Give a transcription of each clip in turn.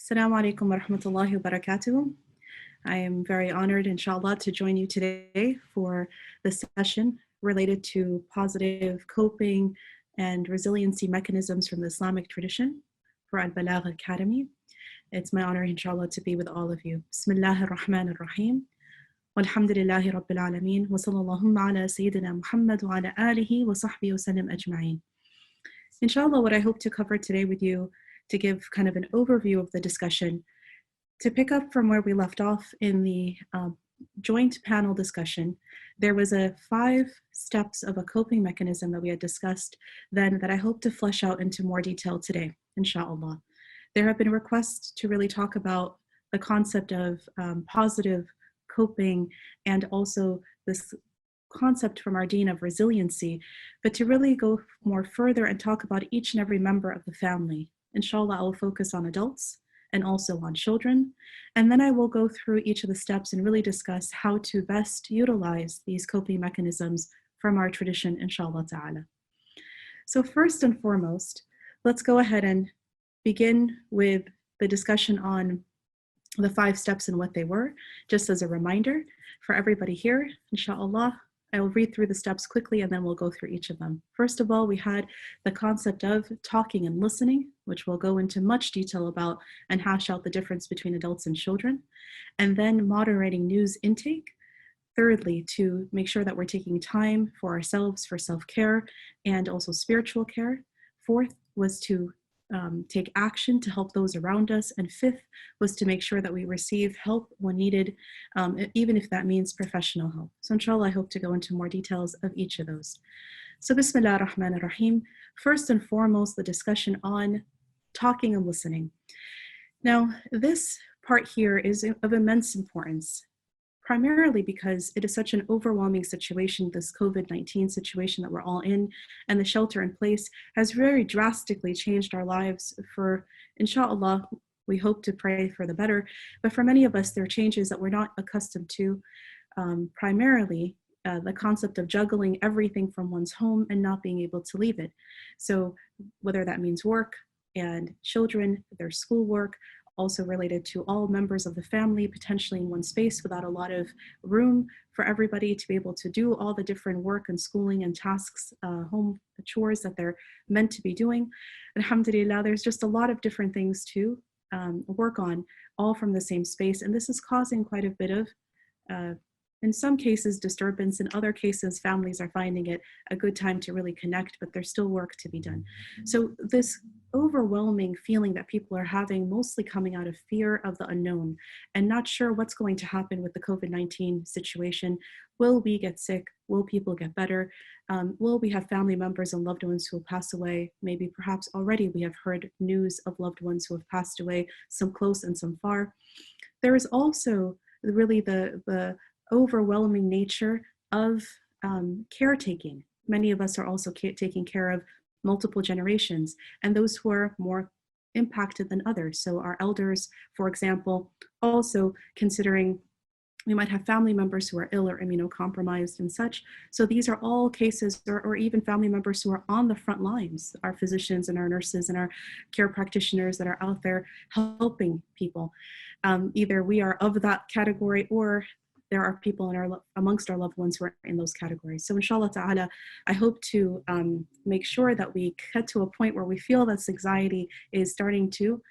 Assalamu alaikum wa rahmatullahi wa barakatuh. I am very honored, inshallah, to join you today for this session related to positive coping and resiliency mechanisms from the Islamic tradition for Al-Balagh Academy. It's my honor, inshallah, to be with all of you. Bismillah ar-Rahman ar-Rahim. Walhamdulillahi Rabbil Alameen. Wa sallallahu ala Sayyidina Muhammad wa ala alihi wa sahbihi wa sallam ajma'in. Inshallah, what I hope to cover today with you, to give kind of an overview of the discussion, to pick up from where we left off in the joint panel discussion. There was 5 steps of a coping mechanism that we had discussed then that I hope to flesh out into more detail today, inshallah. There have been requests to really talk about the concept of positive coping and also this concept from our deen of resiliency, but to really go more further and talk about each and every member of the family. Inshallah, I will focus on adults and also on children. And then I will go through each of the steps and really discuss how to best utilize these coping mechanisms from our tradition, inshallah ta'ala. So first and foremost, let's go ahead and begin with the discussion on the 5 steps and what they were, just as a reminder for everybody here, inshallah. I will read through the steps quickly and then we'll go through each of them. First of all, we had the concept of talking and listening, which we'll go into much detail about and hash out the difference between adults and children. And then moderating news intake. Thirdly, to make sure that we're taking time for ourselves, for self-care and also spiritual care. Fourth was to take action to help those around us. And 5th was to make sure that we receive help when needed, even if that means professional help. So inshallah, I hope to go into more details of each of those. So Bismillah ar-Rahman ar-Rahim. First and foremost, the discussion on talking and listening. Now, this part here is of immense importance, primarily because it is such an overwhelming situation. This COVID-19 situation that we're all in and the shelter in place has very drastically changed our lives for, inshallah, we hope to pray for the better. But for many of us, there are changes that we're not accustomed to, primarily the concept of juggling everything from one's home and not being able to leave it. So whether that means work and children, their schoolwork, also related to all members of the family, potentially in one space without a lot of room for everybody to be able to do all the different work and schooling and tasks, home chores that they're meant to be doing. Alhamdulillah, there's just a lot of different things to work on, all from the same space. And this is causing quite a bit of, in some cases, disturbance. In other cases, families are finding it a good time to really connect, but there's still work to be done. So this overwhelming feeling that people are having, mostly coming out of fear of the unknown and not sure what's going to happen with the COVID-19 situation. Will we get sick? Will people get better? Will we have family members and loved ones who will pass away? Maybe perhaps already we have heard news of loved ones who have passed away, some close and some far. There is also really the overwhelming nature of caretaking. Many of us are also taking care of multiple generations and those who are more impacted than others. So our elders, for example, also considering we might have family members who are ill or immunocompromised and such. So these are all cases, or even family members who are on the front lines, our physicians and our nurses and our care practitioners that are out there helping people. Either we are of that category or there are people amongst our loved ones who are in those categories. So inshallah ta'ala, I hope to make sure that we get to a point where we feel this anxiety is starting to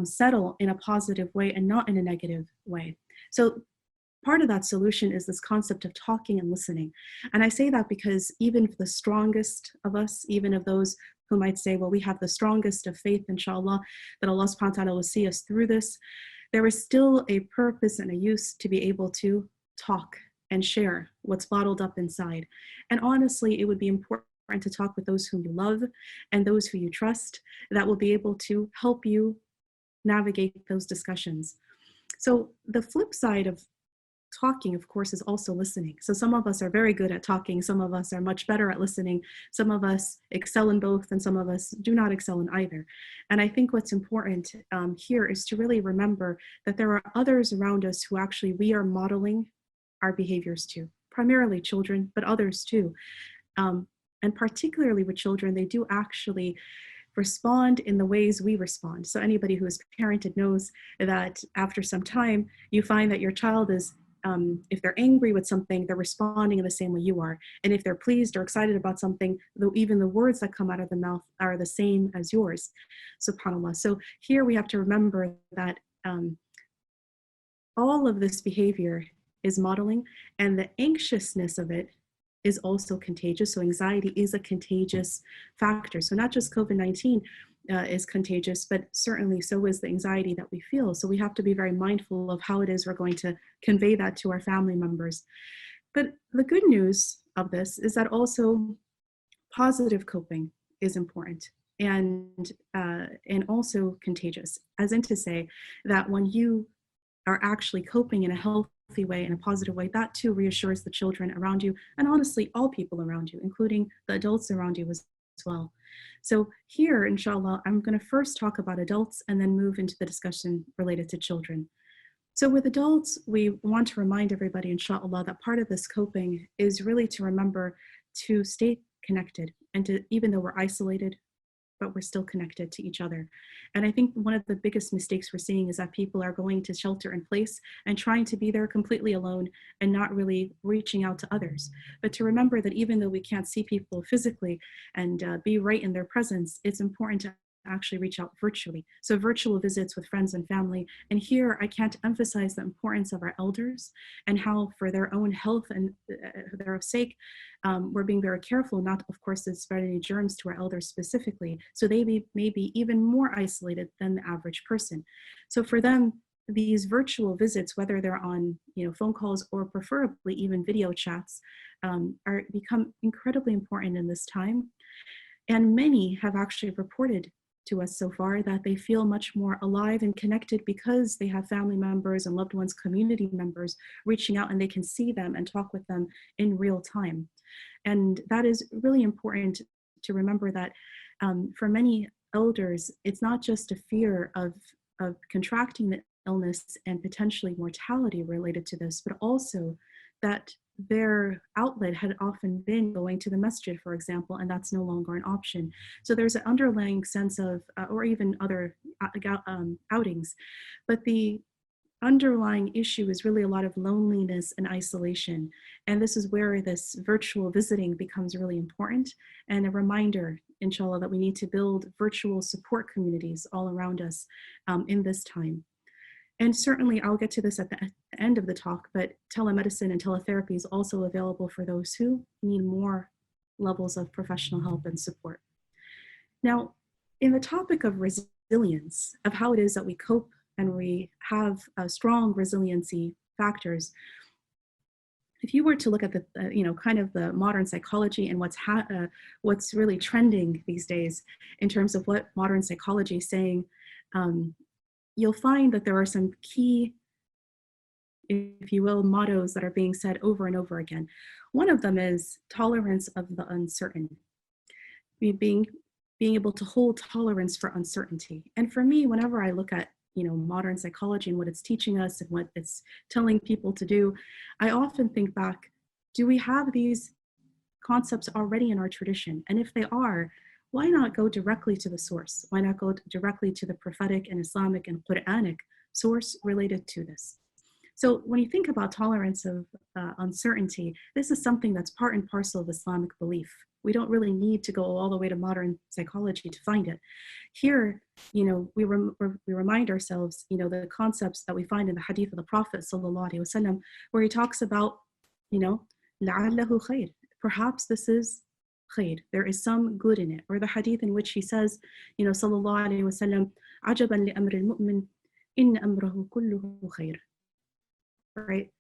settle in a positive way and not in a negative way. So part of that solution is this concept of talking and listening. And I say that because even for the strongest of us, even of those who might say, well, we have the strongest of faith, inshallah, that Allah subhanahu wa ta'ala will see us through this, there is still a purpose and a use to be able to talk and share what's bottled up inside. And honestly, it would be important to talk with those whom you love and those who you trust that will be able to help you navigate those discussions. So the flip side of talking, of course, is also listening. So some of us are very good at talking, some of us are much better at listening, some of us excel in both, and some of us do not excel in either. And I think what's important here is to really remember that there are others around us who actually we are modeling our behaviors to, primarily children, but others too. And particularly with children, they do actually respond in the ways we respond. So anybody who is parented knows that after some time, you find that your child is, if they're angry with something, they're responding in the same way you are. And if they're pleased or excited about something, though even the words that come out of the mouth are the same as yours, subhanAllah. So here we have to remember that all of this behavior is modeling, and the anxiousness of it is also contagious. So anxiety is a contagious factor. So not just COVID-19 is contagious, but certainly so is the anxiety that we feel. So we have to be very mindful of how it is we're going to convey that to our family members. But the good news of this is that also positive coping is important and also contagious, as in to say that when you are actually coping in a healthy way, in a positive way, that too reassures the children around you, and honestly, all people around you, including the adults around you as well. So here, inshallah, I'm going to first talk about adults and then move into the discussion related to children. So with adults, we want to remind everybody, inshallah, that part of this coping is really to remember to stay connected and to, even though we're isolated, but we're still connected to each other. And I think one of the biggest mistakes we're seeing is that people are going to shelter in place and trying to be there completely alone and not really reaching out to others. But to remember that even though we can't see people physically and be right in their presence, it's important to actually reach out virtually. So virtual visits with friends and family. And here I can't emphasize the importance of our elders and how for their own health and their sake, we're being very careful not, of course, to spread any germs to our elders specifically. So they may be even more isolated than the average person. So for them, these virtual visits, whether they're on phone calls or preferably even video chats, are become incredibly important in this time. And many have actually reported to us so far that they feel much more alive and connected because they have family members and loved ones, community members reaching out, and they can see them and talk with them in real time. And that is really important to remember that for many elders, it's not just a fear of contracting the illness and potentially mortality related to this, but also that their outlet had often been going to the masjid, for example, and that's no longer an option. So there's an underlying sense of, or even other outings, but the underlying issue is really a lot of loneliness and isolation. And this is where this virtual visiting becomes really important, and a reminder, inshallah, that we need to build virtual support communities all around us in this time. And certainly I'll get to this at the end of the talk, but telemedicine and teletherapy is also available for those who need more levels of professional help and support. Now, in the topic of resilience, of how it is that we cope and we have strong resiliency factors, if you were to look at the, kind of the modern psychology and what's really trending these days in terms of what modern psychology is saying, you'll find that there are some key, if you will, mottos that are being said over and over again. One of them is tolerance of the uncertain, being able to hold tolerance for uncertainty. And for me, whenever I look at modern psychology and what it's teaching us and what it's telling people to do, I often think back, do we have these concepts already in our tradition? And if they are, why not go directly to the source? Why not go directly to the prophetic and Islamic and Quranic source related to this? So when you think about tolerance of uncertainty, this is something that's part and parcel of Islamic belief. We don't really need to go all the way to modern psychology to find it. Here, we remind ourselves, the concepts that we find in the hadith of the Prophet ﷺ, where he talks about, لَعَلَّهُ خَيْرٌ, perhaps this is khair, there is some good in it. Or the hadith in which he says, sallallahu alayhi wasallam, عَجَبًا لِأَمْرِ الْمُؤْمِنِ إِنَّ أَمْرَهُ كُلُّهُ خَيْرٌ. Right?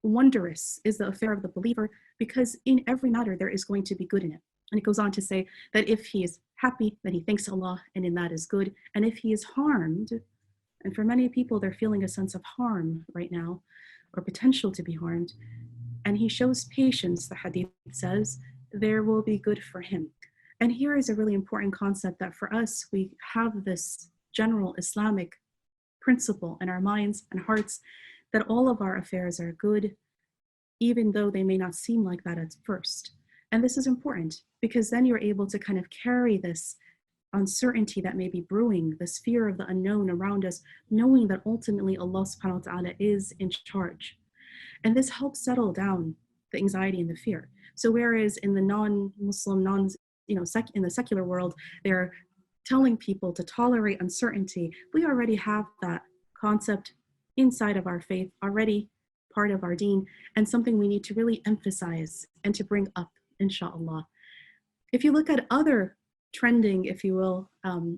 Wondrous is the affair of the believer, because in every matter there is going to be good in it. And it goes on to say that if he is happy, then he thanks Allah, and in that is good. And if he is harmed, and for many people they're feeling a sense of harm right now, or potential to be harmed, and he shows patience, the hadith says, there will be good for him. And here is a really important concept that for us, we have this general Islamic principle in our minds and hearts that all of our affairs are good, even though they may not seem like that at first. And this is important because then you're able to kind of carry this uncertainty that may be brewing, this fear of the unknown around us, knowing that ultimately Allah subhanahu wa ta'ala is in charge. And this helps settle down the anxiety and the fear. So whereas in the non-Muslim, in the secular world, they're telling people to tolerate uncertainty, we already have that concept inside of our faith, already part of our deen, and something we need to really emphasize and to bring up, inshallah. If you look at other trending, if you will,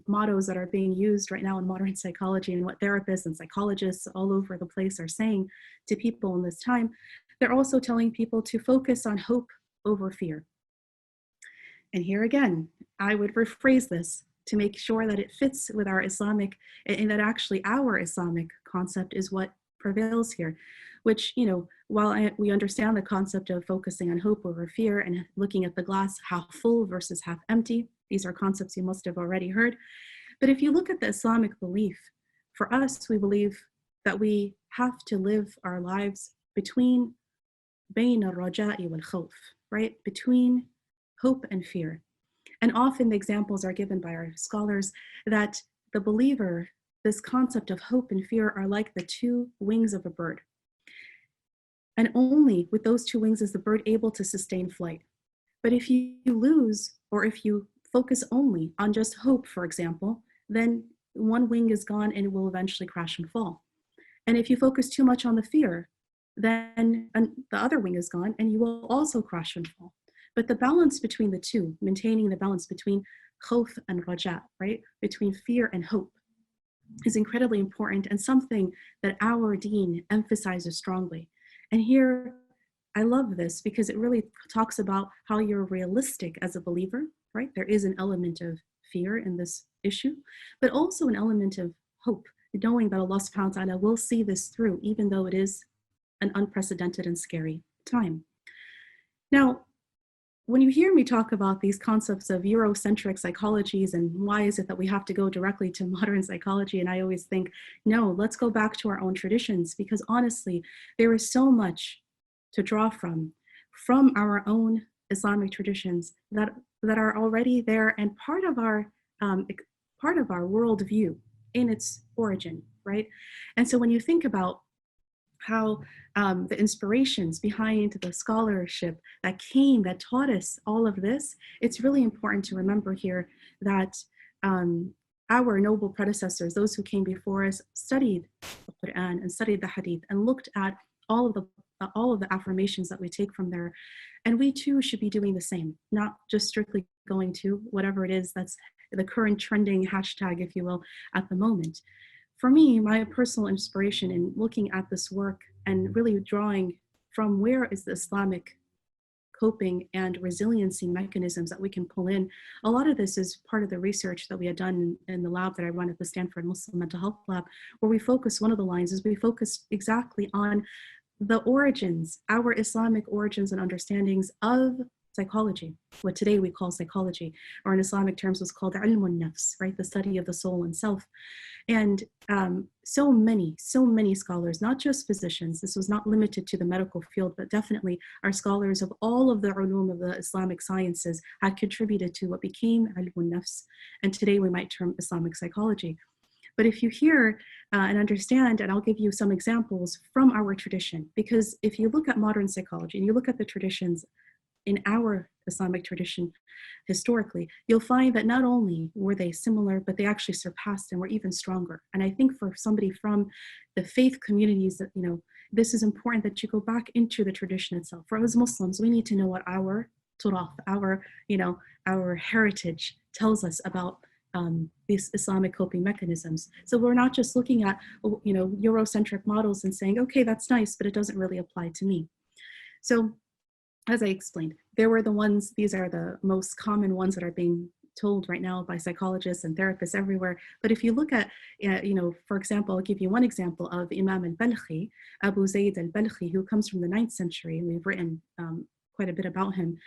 mottos that are being used right now in modern psychology and what therapists and psychologists all over the place are saying to people in this time, they're also telling people to focus on hope over fear. And here again, I would rephrase this to make sure that it fits with our Islamic, and that actually our Islamic concept is what prevails here, which, while we understand the concept of focusing on hope over fear and looking at the glass half full versus half empty, these are concepts you must have already heard. But if you look at the Islamic belief, for us, we believe that we have to live our lives between بين الرجاء والخوف, right? Between hope and fear. And often the examples are given by our scholars that the believer, this concept of hope and fear are like the two wings of a bird. And only with those two wings is the bird able to sustain flight. But if you lose, or if you focus only on just hope, for example, then one wing is gone and it will eventually crash and fall. And if you focus too much on the fear, then the other wing is gone and you will also crash and fall. But the balance between the two, maintaining the balance between khawf and raja, right? Between fear and hope, is incredibly important and something that our deen emphasizes strongly. And here, I love this because it really talks about how you're realistic as a believer, right? There is an element of fear in this issue, but also an element of hope, knowing that Allah subhanahu wa ta'ala will see this through, even though it is an unprecedented and scary time. Now, when you hear me talk about these concepts of Eurocentric psychologies and why is it that we have to go directly to modern psychology, and I always think, no, let's go back to our own traditions, because honestly, there is so much to draw from our own Islamic traditions that are already there and part of our worldview in its origin, right? And so when you think about how the inspirations behind the scholarship that taught us all of this, it's really important to remember here that our noble predecessors, those who came before us, studied the Quran and studied the Hadith and looked at all of the affirmations that we take from there. And we too should be doing the same, not just strictly going to whatever it is that's the current trending hashtag, if you will, at the moment. For me, my personal inspiration in looking at this work and really drawing from where is the Islamic coping and resiliency mechanisms that we can pull in, a lot of this is part of the research that we had done in the lab that I run at the Stanford Muslim Mental Health Lab, where we focus, one of the lines is we focus exactly on the origins, our Islamic origins and understandings of psychology, what today we call psychology, or in Islamic terms was called ilmun nafs, right? The study of the soul and self. And so many scholars, not just physicians, this was not limited to the medical field, but definitely our scholars of all of the ulum of the Islamic sciences had contributed to what became ilmun nafs, and today we might term Islamic psychology. But if you hear and understand, and I'll give you some examples from our tradition, because if you look at modern psychology and you look at the traditions in our Islamic tradition historically, you'll find that not only were they similar, but they actually surpassed and were even stronger. And I think for somebody from the faith communities that, this is important that you go back into the tradition itself. For us Muslims, we need to know what our turath, our heritage tells us about these Islamic coping mechanisms. So we're not just looking at, Eurocentric models and saying, okay, that's nice, but it doesn't really apply to me. So as I explained, there were the ones, these are the most common ones that are being told right now by psychologists and therapists everywhere. But if you look at, for example, I'll give you one example of Imam al-Balaghi, Abu Zayd al-Balaghi, who comes from the 9th century, and we've written quite a bit about him,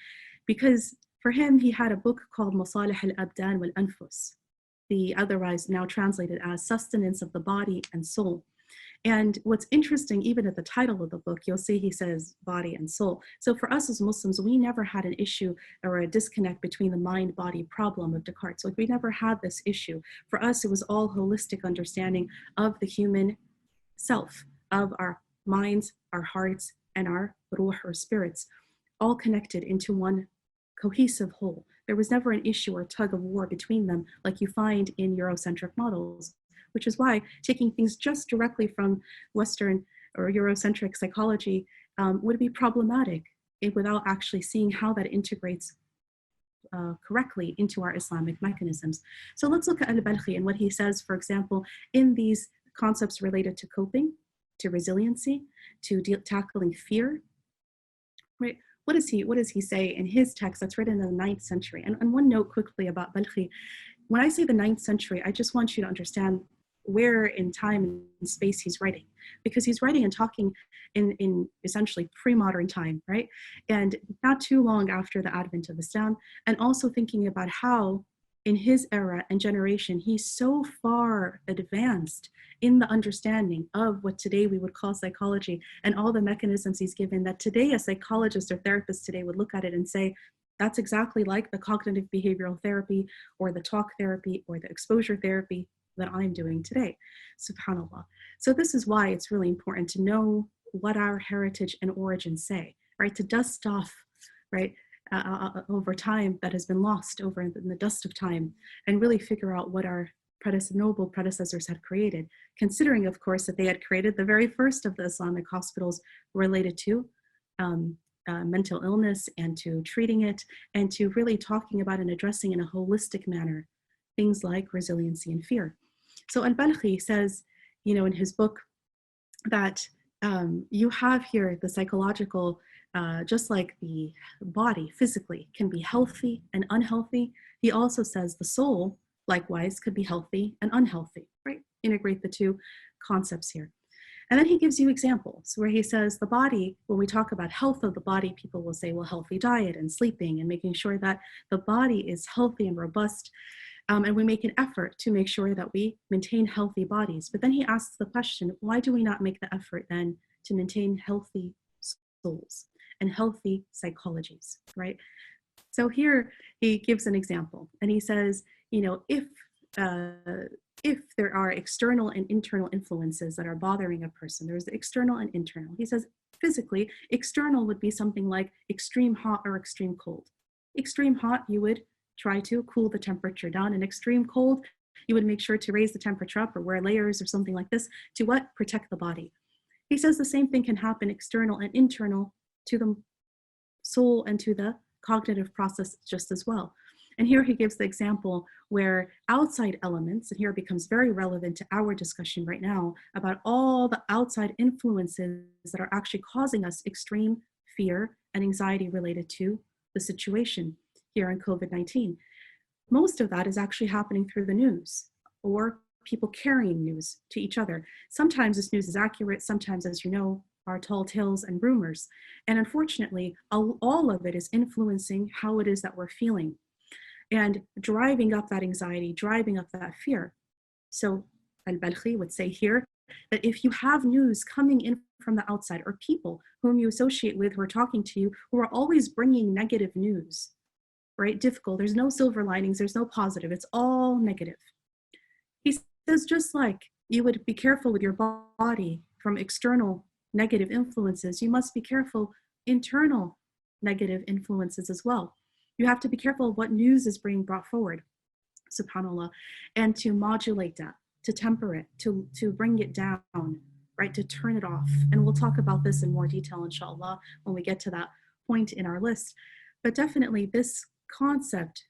because for him, he had a book called Masalih al-Abdan wal-Anfus, the otherwise now translated as Sustenance of the Body and Soul. And what's interesting, even at the title of the book, you'll see he says body and soul. So for us as Muslims, we never had an issue or a disconnect between the mind-body problem of Descartes. So we never had this issue. For us, it was all holistic understanding of the human self, of our minds, our hearts, and our ruh or spirits, all connected into one cohesive whole. There was never an issue or tug of war between them like you find in Eurocentric models, which is why taking things just directly from Western or Eurocentric psychology would be problematic without actually seeing how that integrates correctly into our Islamic mechanisms. So let's look at Al-Balagh and what he says, for example, in these concepts related to coping, to resiliency, to tackling fear, right? What does he say in his text that's written in the 9th century? And one note quickly about Balagh. When I say the 9th century, I just want you to understand where in time and space he's writing, because he's writing and talking in essentially pre-modern time, right? And not too long after the advent of Islam, and also thinking about how in his era and generation, he's so far advanced in the understanding of what today we would call psychology and all the mechanisms he's given, that today a psychologist or therapist today would look at it and say, that's exactly like the cognitive behavioral therapy or the talk therapy or the exposure therapy that I'm doing today, subhanAllah. So this is why it's really important to know what our heritage and origins say, right? To dust off, right, over time that has been lost over in the dust of time, and really figure out what our noble predecessors had created, considering, of course, that they had created the very first of the Islamic hospitals related to mental illness and to treating it, and to really talking about and addressing in a holistic manner things like resiliency and fear. So Al-Balagh says, in his book that you have here the psychological, just like the body physically can be healthy and unhealthy, he also says the soul, likewise, could be healthy and unhealthy, right? Integrate the two concepts here. And then he gives you examples where he says the body, when we talk about health of the body, people will say, well, healthy diet and sleeping and making sure that the body is healthy and robust. And we make an effort to make sure that we maintain healthy bodies. But then he asks the question, why do we not make the effort then to maintain healthy souls and healthy psychologies, right? So here he gives an example, and he says, if there are external and internal influences that are bothering a person, there's the external and internal. He says physically, external would be something like extreme hot or extreme cold. Extreme hot, you would try to cool the temperature down. And extreme cold, you would make sure to raise the temperature up or wear layers or something like this to what? Protect the body. He says the same thing can happen external and internal to the soul and to the cognitive process just as well. And here he gives the example where outside elements, and here it becomes very relevant to our discussion right now about all the outside influences that are actually causing us extreme fear and anxiety related to the situation here in COVID-19. Most of that is actually happening through the news or people carrying news to each other. Sometimes this news is accurate, sometimes, as you know, are tall tales and rumors. And unfortunately, all of it is influencing how it is that we're feeling and driving up that anxiety, driving up that fear. So Al-Balagh would say here that if you have news coming in from the outside or people whom you associate with who are talking to you, who are always bringing negative news, right? Difficult, there's no silver linings, there's no positive, it's all negative. He says just like you would be careful with your body from external negative influences, you must be careful internal negative influences as well. You have to be careful of what news is being brought forward, subhanAllah, and to modulate that, to temper it, to bring it down, right, to turn it off. And we'll talk about this in more detail, inshallah, when we get to that point in our list. But definitely this concept,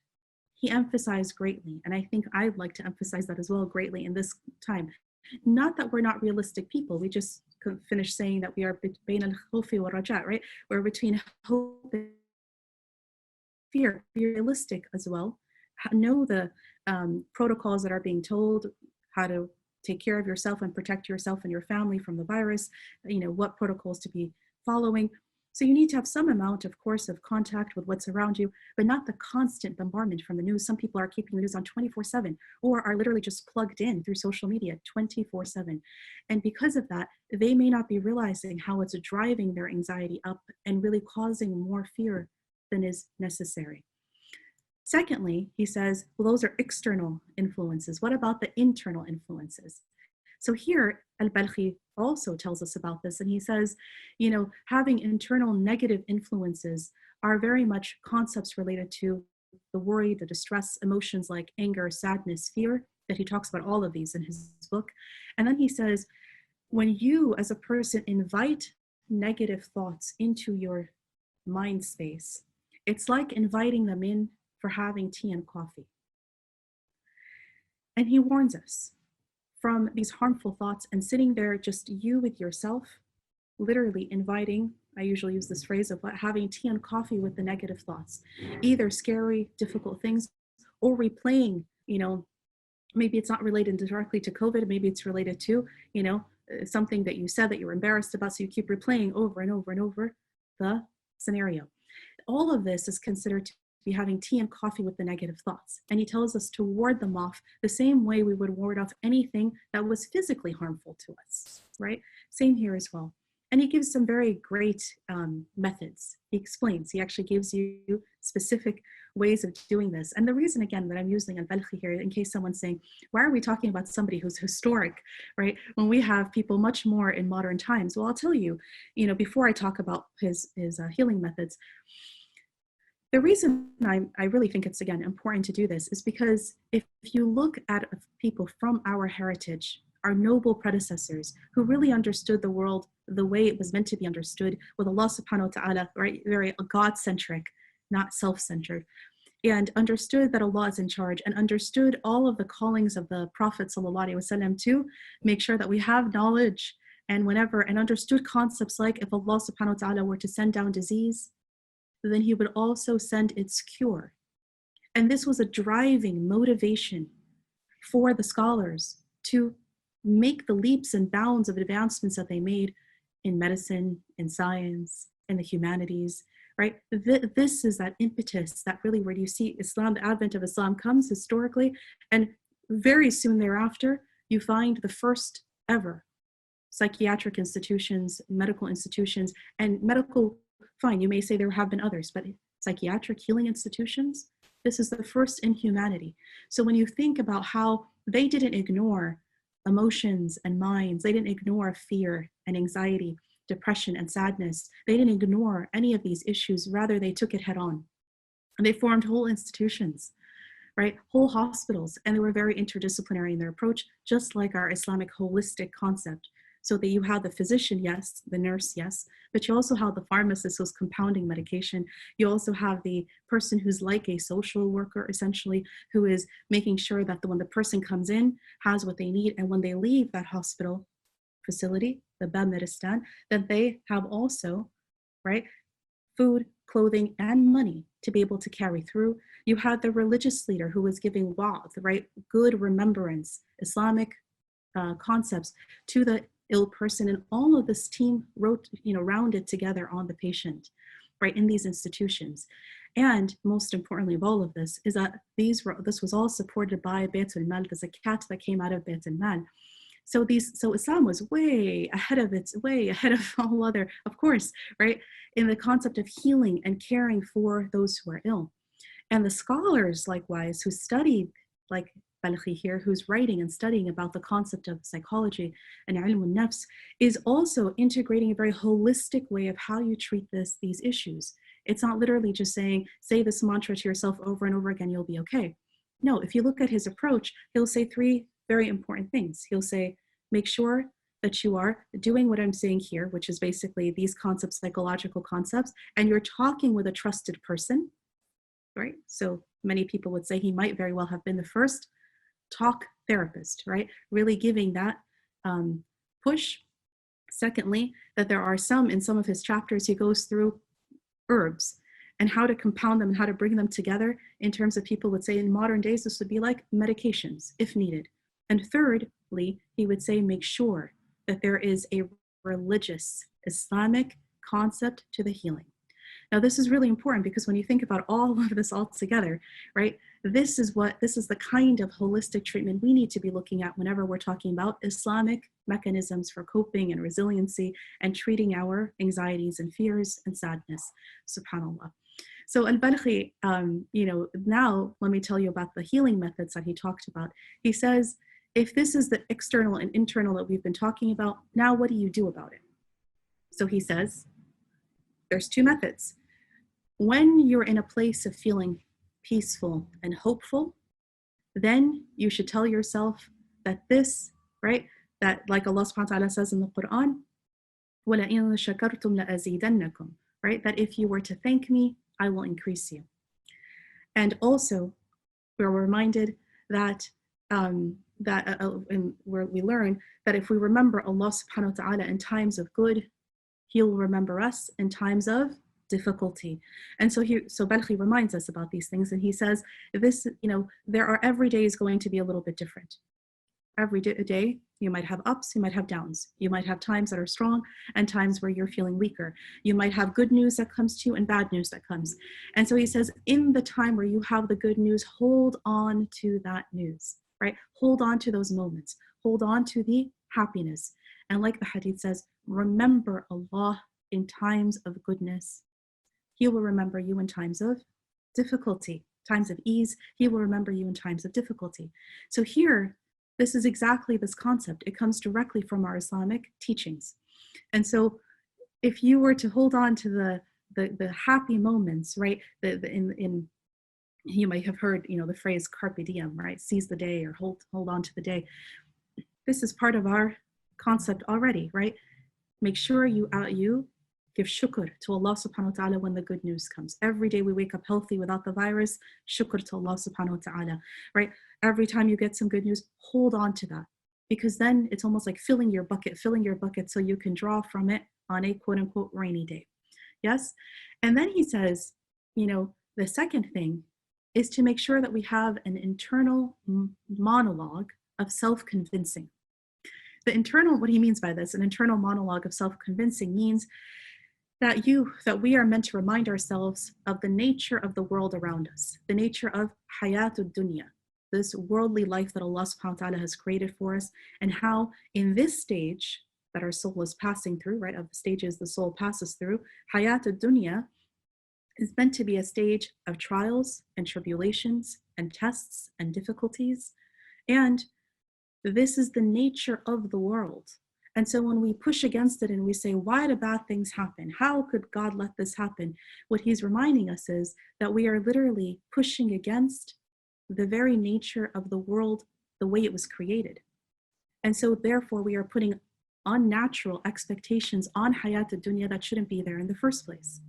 he emphasized greatly, and I think I'd like to emphasize that as well greatly in this time. Not that we're not realistic people, we just finished saying that we are between al-khawfi wa raja, right? We're between hope and fear. Be realistic as well. Know the protocols that are being told, how to take care of yourself and protect yourself and your family from the virus, what protocols to be following. So you need to have some amount, of course, of contact with what's around you, but not the constant bombardment from the news. Some people are keeping the news on 24/7 or are literally just plugged in through social media 24/7. And because of that, they may not be realizing how it's driving their anxiety up and really causing more fear than is necessary. Secondly, he says, well, those are external influences. What about the internal influences? So here, Al-Balagh also tells us about this, and he says, having internal negative influences are very much concepts related to the worry, the distress, emotions like anger, sadness, fear, that he talks about all of these in his book. And then he says, when you as a person invite negative thoughts into your mind space, it's like inviting them in for having tea and coffee. And he warns us from these harmful thoughts and sitting there, just you with yourself, literally inviting, I usually use this phrase of having tea and coffee with the negative thoughts, either scary, difficult things, or replaying, maybe it's not related directly to COVID, maybe it's related to, something that you said that you're embarrassed about, so you keep replaying over and over and over the scenario. All of this is considered to be having tea and coffee with the negative thoughts. And he tells us to ward them off the same way we would ward off anything that was physically harmful to us, right? Same here as well. And he gives some very great methods. He explains, he actually gives you specific ways of doing this. And the reason, again, that I'm using Al-Balagh here, in case someone's saying, why are we talking about somebody who's historic, right? When we have people much more in modern times. Well, I'll tell you, before I talk about his healing methods, the reason I really think it's, again, important to do this is because if you look at people from our heritage, our noble predecessors who really understood the world the way it was meant to be understood, with Allah subhanahu wa ta'ala, right, very God-centric, not self-centered, and understood that Allah is in charge, and understood all of the callings of the Prophet sallallahu alaihi wasallam to make sure that we have knowledge, and understood concepts like, if Allah subhanahu wa ta'ala were to send down disease, then he would also send its cure. And this was a driving motivation for the scholars to make the leaps and bounds of advancements that they made in medicine, in science, in the humanities, right? This is that impetus that really, where you see Islam, the advent of Islam comes historically, and very soon thereafter, you find the first ever psychiatric institutions, medical institutions, and medical, fine, you may say there have been others, but psychiatric healing institutions, this is the first in humanity. So when you think about how they didn't ignore emotions and minds, they didn't ignore fear and anxiety, depression and sadness, they didn't ignore any of these issues, rather they took it head on. And they formed whole institutions, right? Whole hospitals, and they were very interdisciplinary in their approach, just like our Islamic holistic concept. So that you have the physician, yes, the nurse, yes, but you also have the pharmacist who's compounding medication. You also have the person who's like a social worker, essentially, who is making sure that when the person comes in, has what they need, and when they leave that hospital facility, the Bamiristan, that they have also, right, food, clothing, and money to be able to carry through. You had the religious leader who was giving wa'd, right, good remembrance, Islamic concepts to the ill person, and all of this team rounded together on the patient, right, in these institutions. And most importantly of all of this is that this was all supported by Baytul Mal, the zakat that came out of Baytul Mal. So Islam was way ahead of all other, of course, right, in the concept of healing and caring for those who are ill. And the scholars, likewise, who studied, like Balagh here, who's writing and studying about the concept of psychology and ilm al-nafs, is also integrating a very holistic way of how you treat these issues. It's not literally just saying, say this mantra to yourself over and over again, you'll be okay. No, if you look at his approach, he'll say three very important things. He'll say, make sure that you are doing what I'm saying here, which is basically these concepts, psychological concepts, and you're talking with a trusted person, right? So many people would say he might very well have been the first talk therapist, right? Really giving that push. Secondly, that there are in some of his chapters, he goes through herbs and how to compound them and how to bring them together in terms of, people would say in modern days, this would be like medications if needed. And thirdly, he would say, make sure that there is a religious Islamic concept to the healing. Now, this is really important because when you think about all of this all together, right, this is the kind of holistic treatment we need to be looking at whenever we're talking about Islamic mechanisms for coping and resiliency and treating our anxieties and fears and sadness, subhanAllah. So Al-Balaghi, now let me tell you about the healing methods that he talked about. He says, if this is the external and internal that we've been talking about, now what do you do about it? So he says, there's two methods. When you're in a place of feeling peaceful and hopeful, then you should tell yourself that this, right, that like Allah subhanahu wa ta'ala says in the Quran, وَلَئِن شَكَرْتُمْ لَأَزِيدَنَّكُمْ, right, that if you were to thank me, I will increase you. And also, we're reminded that where we learn that if we remember Allah subhanahu wa ta'ala in times of good, He will remember us in times of difficulty. And so Balaghi reminds us about these things, and he says, there are every day is going to be a little bit different. Every day, you might have ups, you might have downs. You might have times that are strong and times where you're feeling weaker. You might have good news that comes to you and bad news that comes. And so he says, in the time where you have the good news, hold on to that news, right? Hold on to those moments. Hold on to the happiness. And like the hadith says, remember Allah in times of goodness. He will remember you in times of difficulty, times of ease. He will remember you in times of difficulty. So here, this is exactly this concept. It comes directly from our Islamic teachings. And so if you were to hold on to the happy moments, right? You might have heard, the phrase carpe diem, right? Seize the day or hold on to the day. This is part of our concept already, right? Make sure you give shukr to Allah subhanahu wa ta'ala when the good news comes. Every day we wake up healthy without the virus, shukr to Allah subhanahu wa ta'ala, right? Every time you get some good news, hold on to that, because then it's almost like filling your bucket so you can draw from it on a quote unquote rainy day. Yes? And then he says, the second thing is to make sure that we have an internal monologue of self-convincing. What he means by this, an internal monologue of self-convincing means that we are meant to remind ourselves of the nature of the world around us, the nature of hayatud dunya, this worldly life that Allah subhanahu wa ta'ala has created for us, and how in this stage that our soul is passing through, right, of the stages the soul passes through, hayatud dunya is meant to be a stage of trials and tribulations and tests and difficulties. And this is the nature of the world. And so when we push against it and we say, why do bad things happen? How could God let this happen? What he's reminding us is that we are literally pushing against the very nature of the world, the way it was created. And so therefore we are putting unnatural expectations on hayat dunya that shouldn't be there in the first place.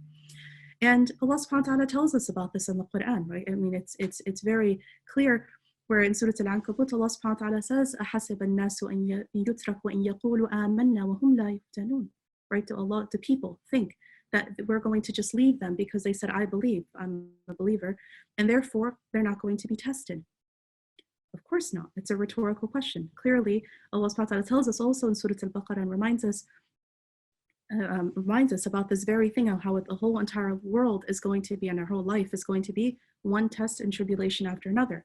And Allah subhanahu wa ta'ala tells us about this in the Quran, right? I mean, it's very clear, where in Surah Al-Ankabut, Allah subhanahu wa ta'ala says, أَحَسِبَ النَّاسُ أَن يُتْرَكُوا أَن يَقُولُوا آمَنَّا وَهُمْ لَا يُفْتَنُونَ. Right? To people think that we're going to just leave them because they said, I believe, I'm a believer, and therefore they're not going to be tested. Of course not. It's a rhetorical question. Clearly, Allah subhanahu wa ta'ala tells us also in Surah Al-Baqarah and reminds us about this very thing, of how the whole entire world is going to be, and our whole life is going to be one test and tribulation after another.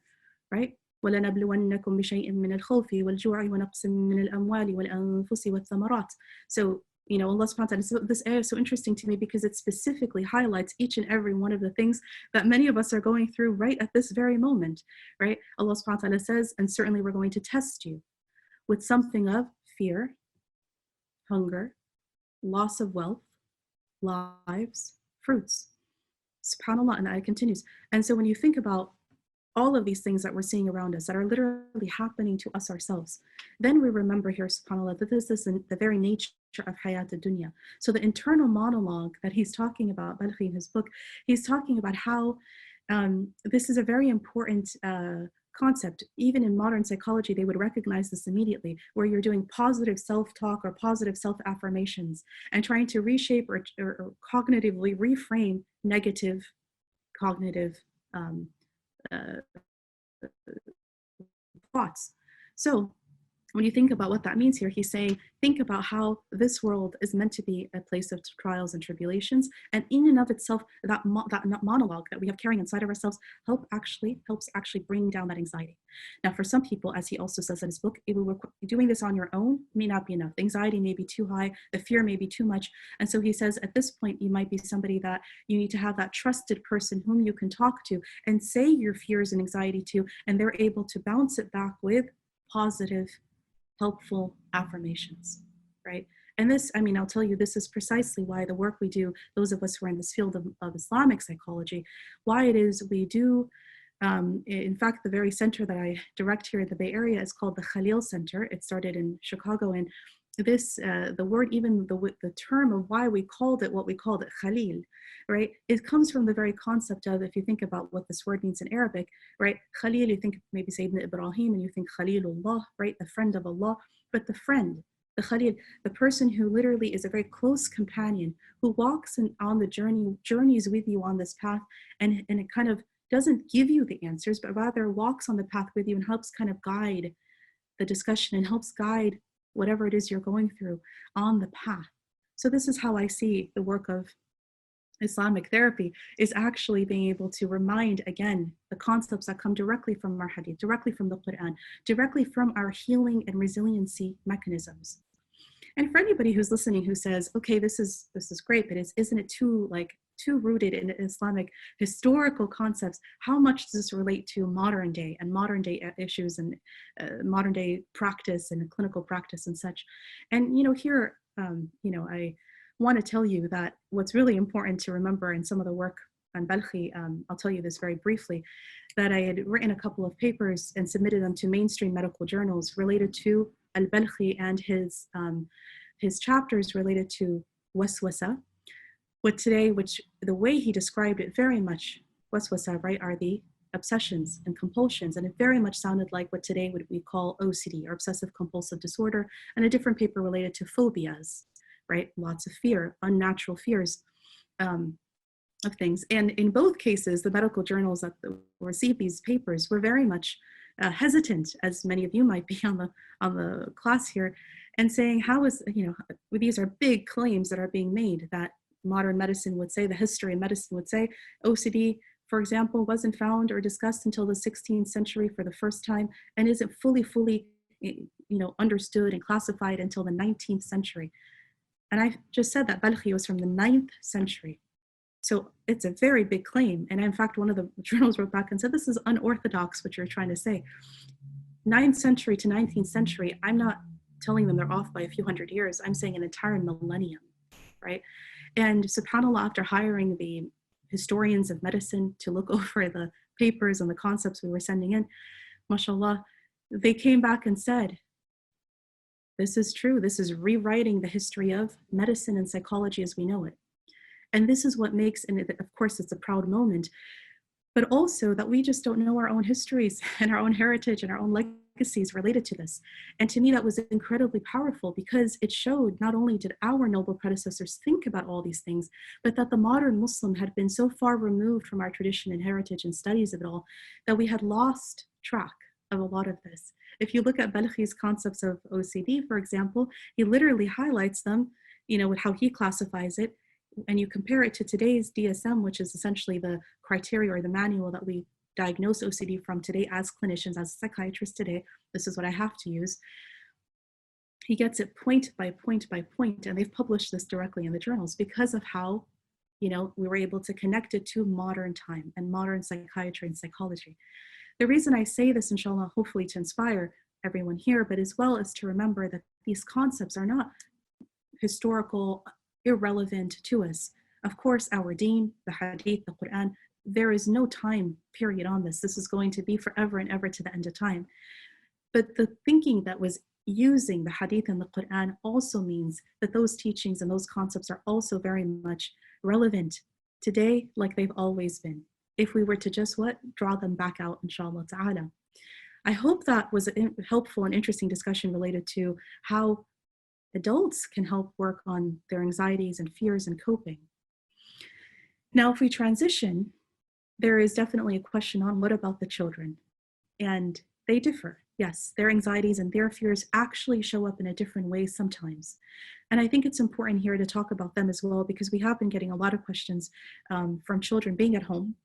Right? وَلَنَبْلُوَنَّكُمْ بِشَيْءٍ مِّنَ الْخَوْفِ وَالْجُوعِ وَنَقْصٍ مِّنَ الْأَمْوَالِ وَالْأَنفُسِ وَالثَّمَرَاتِ. So, Allah subhanahu wa ta'ala, so this ayah is so interesting to me because it specifically highlights each and every one of the things that many of us are going through right at this very moment, right? Allah subhanahu wa ta'ala says, and certainly we're going to test you with something of fear, hunger, loss of wealth, lives, fruits. SubhanAllah, and it continues. And so when you think about all of these things that we're seeing around us that are literally happening to us ourselves, then we remember here, subhanAllah, that this is the very nature of hayat dunya. So the internal monologue that he's talking about, Balaghi in his book, he's talking about how this is a very important concept. Even in modern psychology, they would recognize this immediately, where you're doing positive self-talk or positive self-affirmations and trying to reshape or cognitively reframe negative cognitive thoughts. So when you think about what that means here, he's saying, think about how this world is meant to be a place of trials and tribulations. And in and of itself, that monologue that we have carrying inside of ourselves helps actually bring down that anxiety. Now, for some people, as he also says in his book, doing this on your own may not be enough. The anxiety may be too high, the fear may be too much. And so he says, at this point, you might be somebody that you need to have that trusted person whom you can talk to and say your fears and anxiety to, and they're able to bounce it back with positive, helpful affirmations, right? And this, I mean, I'll tell you, this is precisely why the work we do, those of us who are in this field of Islamic psychology, why it is we do, in fact, the very center that I direct here in the Bay Area is called the Khalil Center. It started in Chicago, and this, the word, even the term of why we called it what we called it, Khalil, right? It comes from the very concept of, if you think about what this word means in Arabic, right? Khalil, you think maybe Sayyidina Ibrahim, and you think Khalilullah, right? The friend of Allah, but the friend, the Khalil, the person who literally is a very close companion, who walks on the journeys with you on this path, and it kind of doesn't give you the answers, but rather walks on the path with you and helps kind of guide the discussion and helps guide whatever it is you're going through on the path. So this is how I see the work of Islamic therapy, is actually being able to remind again the concepts that come directly from our hadith, directly from the Quran, directly from our healing and resiliency mechanisms. And for anybody who's listening who says, okay, this is great, but isn't it too rooted in Islamic historical concepts? How much does this relate to modern day issues and modern day practice and clinical practice and such? And here, I want to tell you that what's really important to remember in some of the work on Balagh, I'll tell you this very briefly, that I had written a couple of papers and submitted them to mainstream medical journals related to al-Balagh and his chapters related to waswasa. Which the way he described it very much, waswasa, right, are the obsessions and compulsions. And it very much sounded like what today would we call OCD, or obsessive compulsive disorder, and a different paper related to phobias, right? Lots of fear, unnatural fears of things. And in both cases, the medical journals that received these papers were very much hesitant, as many of you might be on the class here, and saying, how is, these are big claims that are being made that modern medicine would say, the history of medicine would say, OCD, for example, wasn't found or discussed until the 16th century for the first time, and isn't fully understood and classified until the 19th century. And I just said that Balagh was from the 9th century. So it's a very big claim. And in fact, one of the journals wrote back and said, this is unorthodox, what you're trying to say. 9th century to 19th century, I'm not telling them they're off by a few hundred years. I'm saying an entire millennium, right? And subhanAllah, after hiring the historians of medicine to look over the papers and the concepts we were sending in, mashallah, they came back and said, this is true. This is rewriting the history of medicine and psychology as we know it. And this is what makes, and of course it's a proud moment, but also that we just don't know our own histories and our own heritage and our own legacies related to this. And to me, that was incredibly powerful, because it showed not only did our noble predecessors think about all these things, but that the modern Muslim had been so far removed from our tradition and heritage and studies of it all, that we had lost track of a lot of this. If you look at Balagh's concepts of OCD, for example, he literally highlights them, with how he classifies it, and you compare it to today's DSM, which is essentially the criteria or the manual that we diagnose OCD from today as clinicians, as psychiatrists today. This is what I have to use. He gets it point by point by point, and they've published this directly in the journals because of how, we were able to connect it to modern time and modern psychiatry and psychology. The reason I say this, inshallah, hopefully to inspire everyone here, but as well as to remember that these concepts are not historical, irrelevant to us. Of course, our deen, the hadith, the Quran, there is no time period on this. This is going to be forever and ever to the end of time. But the thinking that was using the hadith and the Quran also means that those teachings and those concepts are also very much relevant today, like they've always been. If we were to just draw them back out, inshallah ta'ala. I hope that was a helpful and interesting discussion related to how adults can help work on their anxieties and fears and coping. Now, if we transition, there is definitely a question on what about the children? And they differ. Yes, their anxieties and their fears actually show up in a different way sometimes. And I think it's important here to talk about them as well, because we have been getting a lot of questions from children being at home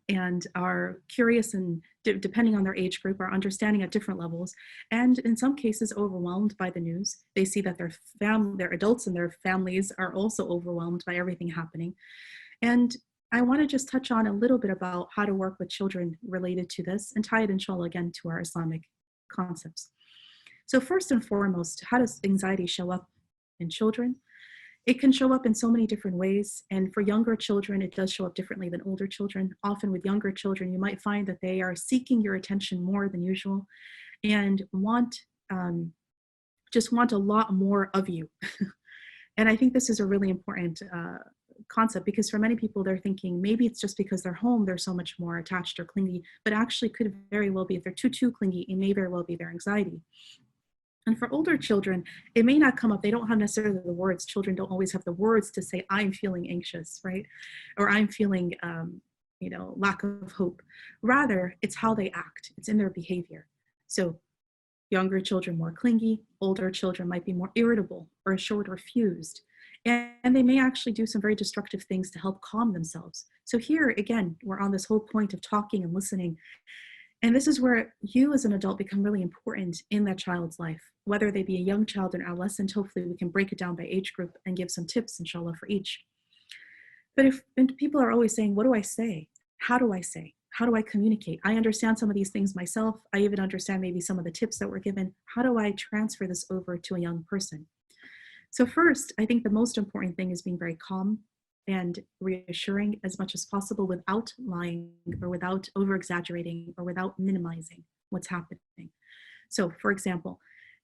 and are curious and depending on their age group are understanding at different levels, and in some cases overwhelmed by the news. They see that their adults and their families are also overwhelmed by everything happening. And I want to just touch on a little bit about how to work with children related to this and tie it, inshallah, again to our Islamic concepts. So first and foremost, how does anxiety show up in children? It can show up in so many different ways. And for younger children, it does show up differently than older children. Often with younger children, you might find that they are seeking your attention more than usual and just want a lot more of you. And I think this is a really important concept, because for many people, they're thinking maybe it's just because they're home, they're so much more attached or clingy, but actually could very well be, if they're too clingy, it may very well be their anxiety. And for older children, it may not come up. They don't have necessarily the words. Children don't always have the words to say, I'm feeling anxious, right? Or I'm feeling, lack of hope. Rather, it's how they act. It's in their behavior. So younger children more clingy, older children might be more irritable or short or fused. And they may actually do some very destructive things to help calm themselves. So here, again, we're on this whole point of talking and listening. And this is where you as an adult become really important in that child's life, whether they be a young child or adolescent. Hopefully we can break it down by age group and give some tips, inshallah, for each. But if people are always saying, what do I say? How do I say? How do I communicate? I understand some of these things myself. I even understand maybe some of the tips that were given. How do I transfer this over to a young person? So first, I think the most important thing is being very calm and reassuring as much as possible without lying or without over-exaggerating or without minimizing what's happening. So for example,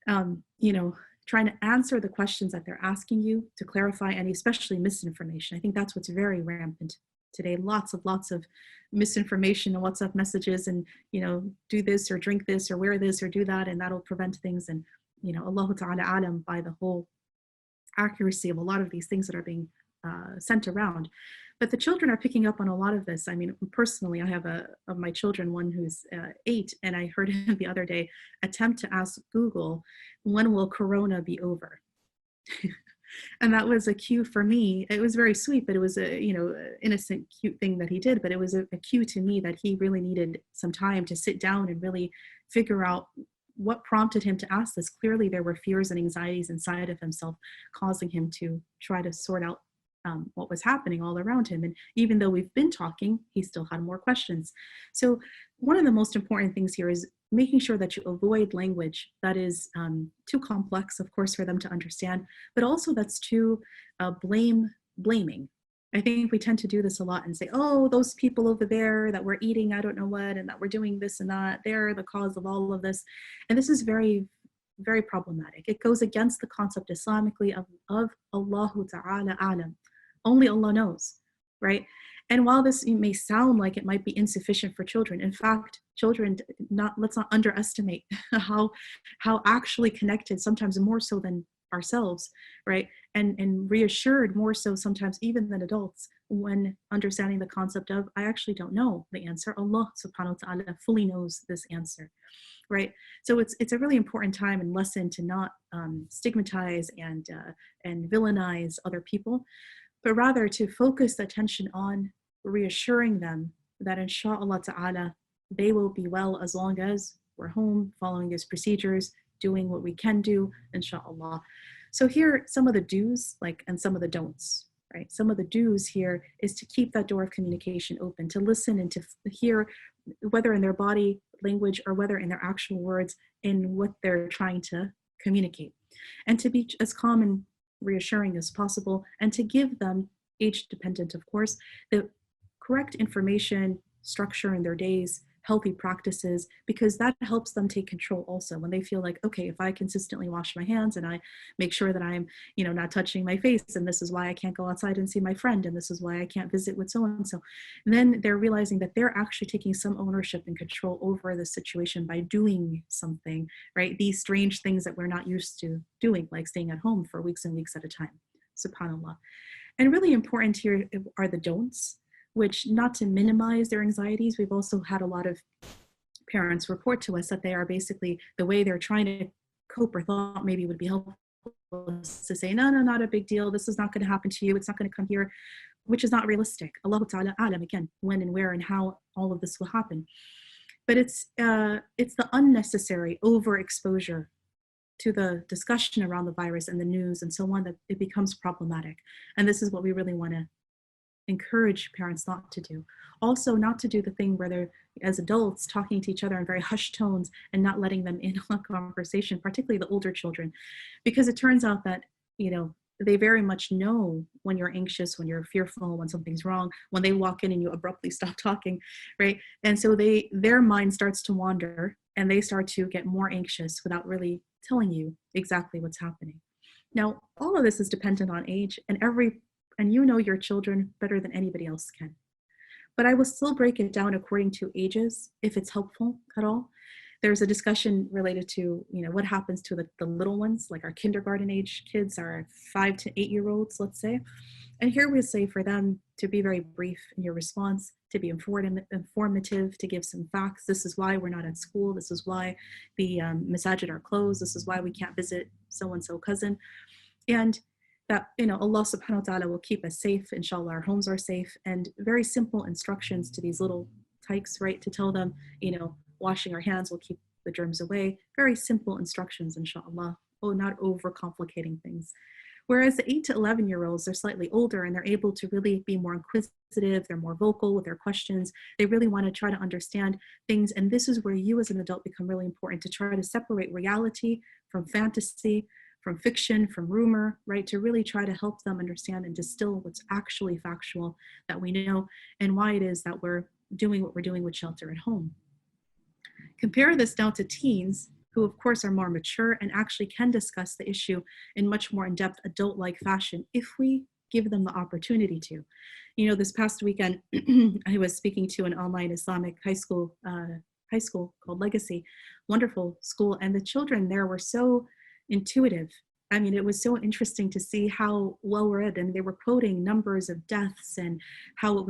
trying to answer the questions that they're asking you to clarify any, especially misinformation. I think that's what's very rampant today. Lots of misinformation and WhatsApp messages and, do this or drink this or wear this or do that, and that'll prevent things. And, Allah Ta'ala alam by the whole accuracy of a lot of these things that are being sent around. But the children are picking up on a lot of this. I mean, personally, I have of my children, one who's 8, and I heard him the other day attempt to ask Google, when will Corona be over? And that was a cue for me. It was very sweet, but it was a, innocent, cute thing that he did. But it was a cue to me that he really needed some time to sit down and really figure out what prompted him to ask this. Clearly, there were fears and anxieties inside of himself causing him to try to sort out what was happening all around him. And even though we've been talking, he still had more questions. So one of the most important things here is making sure that you avoid language that is too complex, of course, for them to understand, but also that's too blaming. I think we tend to do this a lot and say, oh, those people over there that were eating, I don't know what, and that we're doing this and that, they're the cause of all of this. And this is very, very problematic. It goes against the concept Islamically of Allahu Ta'ala alam. Only Allah knows, right? And while this may sound like it might be insufficient for children, in fact, children, let's not underestimate how actually connected, sometimes more so than ourselves, right? And reassured more so sometimes even than adults when understanding the concept of, I actually don't know the answer. Allah subhanahu wa ta'ala fully knows this answer, right? So it's a really important time and lesson to not stigmatize and villainize other people, but rather to focus the attention on reassuring them that inshallah ta'ala, they will be well as long as we're home, following these procedures, doing what we can do, inshallah. So here, some of the do's, and some of the don'ts, right? Some of the do's here is to keep that door of communication open, to listen and to hear, whether in their body language or whether in their actual words, in what they're trying to communicate. And to be as calm and reassuring as possible, and to give them, age dependent of course, the correct information, structure in their days, healthy practices, because that helps them take control also. When they feel like, okay, if I consistently wash my hands and I make sure that I'm, not touching my face, and this is why I can't go outside and see my friend, and this is why I can't visit with so-and-so, then they're realizing that they're actually taking some ownership and control over the situation by doing something, right? These strange things that we're not used to doing, like staying at home for weeks and weeks at a time, subhanAllah. And really important here are the don'ts, which, not to minimize their anxieties, we've also had a lot of parents report to us that they are basically, the way they're trying to cope or thought maybe would be helpful is to say, no, no, not a big deal. This is not going to happen to you. It's not going to come here, which is not realistic. Allah Ta'ala alam, again, when and where and how all of this will happen. But it's the unnecessary overexposure to the discussion around the virus and the news and so on that it becomes problematic. And this is what we really want to encourage parents not to do. Also, not to do the thing where they're, as adults, talking to each other in very hushed tones and not letting them in on conversation, particularly the older children, because it turns out that, you know, they very much know when you're anxious, when you're fearful, when something's wrong, when they walk in and you abruptly stop talking, right? And so their mind starts to wander and they start to get more anxious without really telling you exactly what's happening. Now, all of this is dependent on age, and you know your children better than anybody else can. But I will still break it down according to ages, if it's helpful at all. There's a discussion related to, you know, what happens to the little ones, like our kindergarten age kids, our 5 to 8 year olds, let's say. And here we say for them to be very brief in your response, to be informative, to give some facts. This is why we're not at school. This is why the masajid are closed. This is why we can't visit so-and-so cousin. And that, you know, Allah subhanahu wa ta'ala will keep us safe. Inshallah, our homes are safe. And very simple instructions to these little tykes, right? To tell them, you know, washing our hands will keep the germs away. Very simple instructions, inshallah. Oh, not overcomplicating things. Whereas the 8 to 11 year olds, they're slightly older and they're able to really be more inquisitive. They're more vocal with their questions. They really want to try to understand things. And this is where you as an adult become really important, to try to separate reality from fantasy, from fiction, from rumor, right? To really try to help them understand and distill what's actually factual that we know and why it is that we're doing what we're doing with shelter at home. Compare this now to teens, who of course are more mature and actually can discuss the issue in much more in-depth adult-like fashion if we give them the opportunity to. You know, this past weekend, I was speaking to an online Islamic high school called Legacy, wonderful school, and the children there were so intuitive. I mean, it was so interesting to see how well read, and they were quoting numbers of deaths and how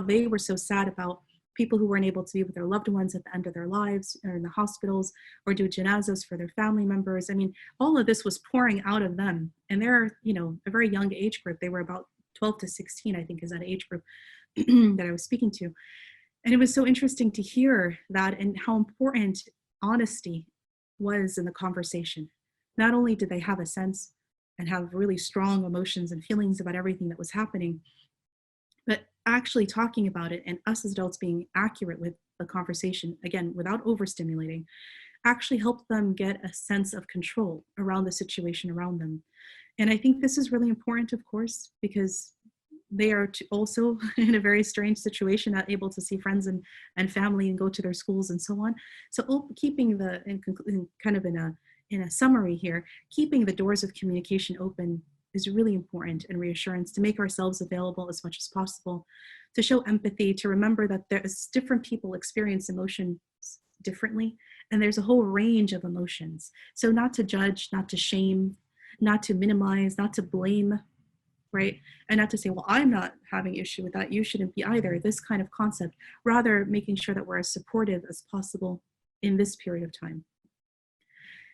they were so sad about people who weren't able to be with their loved ones at the end of their lives or in the hospitals or do janazas for their family members. I mean, all of this was pouring out of them. And they're, you know, a very young age group. They were about 12 to 16, I think is that age group that I was speaking to. And it was so interesting to hear that and how important honesty was in the conversation. Not only did they have a sense and have really strong emotions and feelings about everything that was happening, but actually talking about it and us as adults being accurate with the conversation, again, without overstimulating, actually helped them get a sense of control around the situation around them. And I think this is really important, of course, because they are also in a very strange situation, not able to see friends and family and go to their schools and so on. So keeping in a summary here, keeping the doors of communication open is really important, and reassurance, to make ourselves available as much as possible, to show empathy, to remember that there's different people experience emotions differently, and there's a whole range of emotions. So not to judge, not to shame, not to minimize, not to blame, right? And not to say, well, I'm not having issue with that, you shouldn't be either, this kind of concept, rather making sure that we're as supportive as possible in this period of time.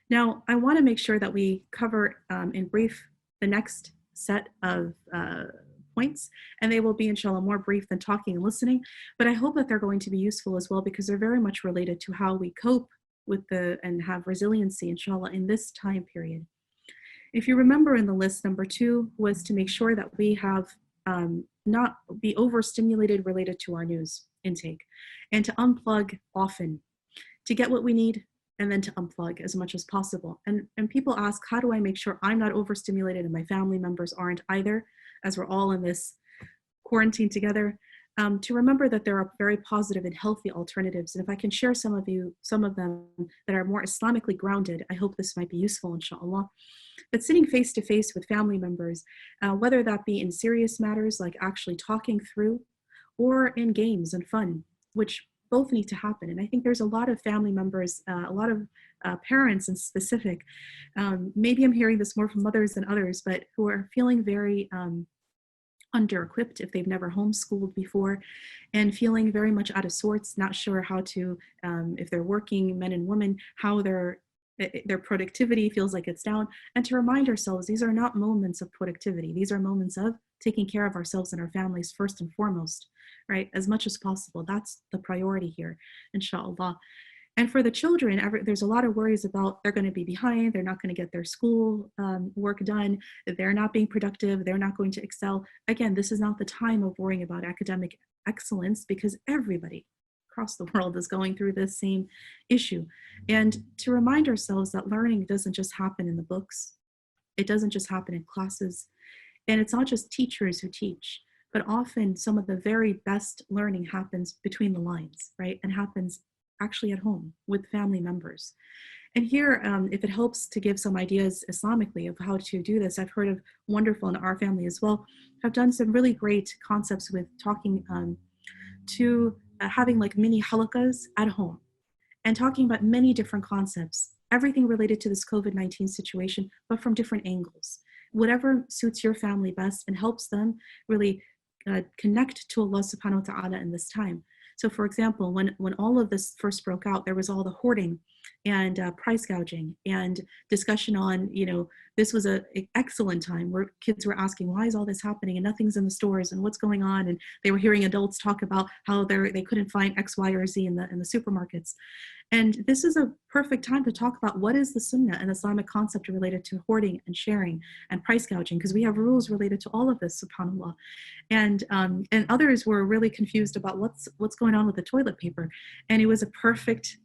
Now, I want to make sure that we cover in brief the next set of points, and they will be, inshallah, more brief than talking and listening, but I hope that they're going to be useful as well, because they're very much related to how we cope with and have resiliency, inshallah, in this time period. If you remember in the list, number 2 was to make sure that we have not be overstimulated related to our news intake, and to unplug often, to get what we need, and then to unplug as much as possible. And people ask, how do I make sure I'm not overstimulated and my family members aren't either, as we're all in this quarantine together? To remember that there are very positive and healthy alternatives. And if I can share some of them that are more Islamically grounded, I hope this might be useful, inshallah. But sitting face to face with family members, whether that be in serious matters like actually talking through, or in games and fun, which both need to happen. And I think there's a lot of family members, a lot of parents in specific, maybe I'm hearing this more from mothers than others, but who are feeling very under-equipped if they've never homeschooled before, and feeling very much out of sorts, not sure how to, if they're working, men and women, how their productivity feels like it's down. And to remind ourselves, these are not moments of productivity. These are moments of taking care of ourselves and our families first and foremost, right? As much as possible. That's the priority here, inshallah. And for the children, there's a lot of worries about they're going to be behind, they're not going to get their school work done, they're not being productive, they're not going to excel. Again, this is not the time of worrying about academic excellence because everybody across the world is going through this same issue. And to remind ourselves that learning doesn't just happen in the books, it doesn't just happen in classes, and it's not just teachers who teach, but often some of the very best learning happens between the lines, right? And happens actually at home with family members. And here, if it helps to give some ideas Islamically of how to do this, I've heard of wonderful in our family as well, have done some really great concepts with talking to having like mini halakas at home and talking about many different concepts, everything related to this COVID-19 situation, but from different angles. Whatever suits your family best and helps them really connect to Allah subhanahu wa ta'ala in this time. So for example, when all of this first broke out, there was all the hoarding and price gouging and discussion on, this was an excellent time where kids were asking, why is all this happening and nothing's in the stores and what's going on? And they were hearing adults talk about how they couldn't find X, Y, or Z in the supermarkets. And this is a perfect time to talk about what is the Sunnah and Islamic concept related to hoarding and sharing and price gouging, because we have rules related to all of this, subhanAllah. And others were really confused about what's going on with the toilet paper. And it was a perfect,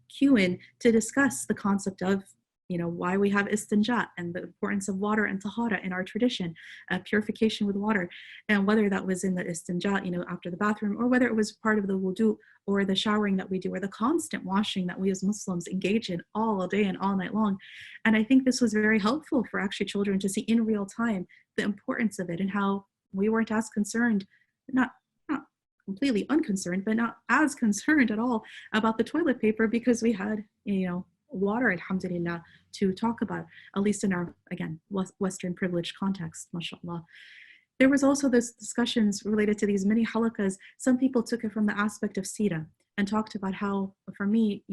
cue-in to discuss the concept of why we have istinja and the importance of water and tahara in our tradition, purification with water, and whether that was in the istinja, after the bathroom, or whether it was part of the wudu or the showering that we do, or the constant washing that we as Muslims engage in all day and all night long. And I think this was very helpful for actually children to see in real time the importance of it and how we weren't as concerned, not completely unconcerned, but not as concerned at all about the toilet paper because we had, water, alhamdulillah, to talk about, at least in our, again, Western privileged context, mashallah. There was also this discussions related to these mini halakas. Some people took it from the aspect of seerah and talked about how, for me,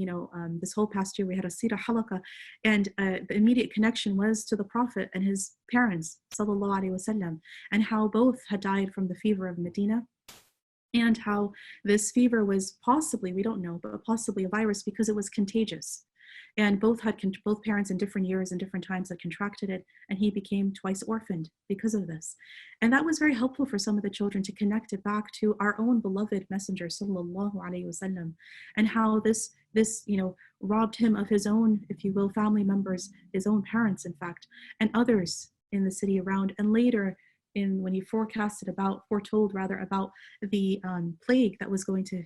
this whole past year we had a seerah halaka, and the immediate connection was to the Prophet and his parents, sallallahu alaihi wasallam, and how both had died from the fever of Medina, and how this fever was possibly, we don't know, but possibly a virus because it was contagious. And both parents in different years and different times had contracted it, and he became twice orphaned because of this. And that was very helpful for some of the children to connect it back to our own beloved messenger, sallallahu alaihi wasallam, and how this robbed him of his own, if you will, family members, his own parents, in fact, and others in the city around. And later, when he foretold about the plague that was going to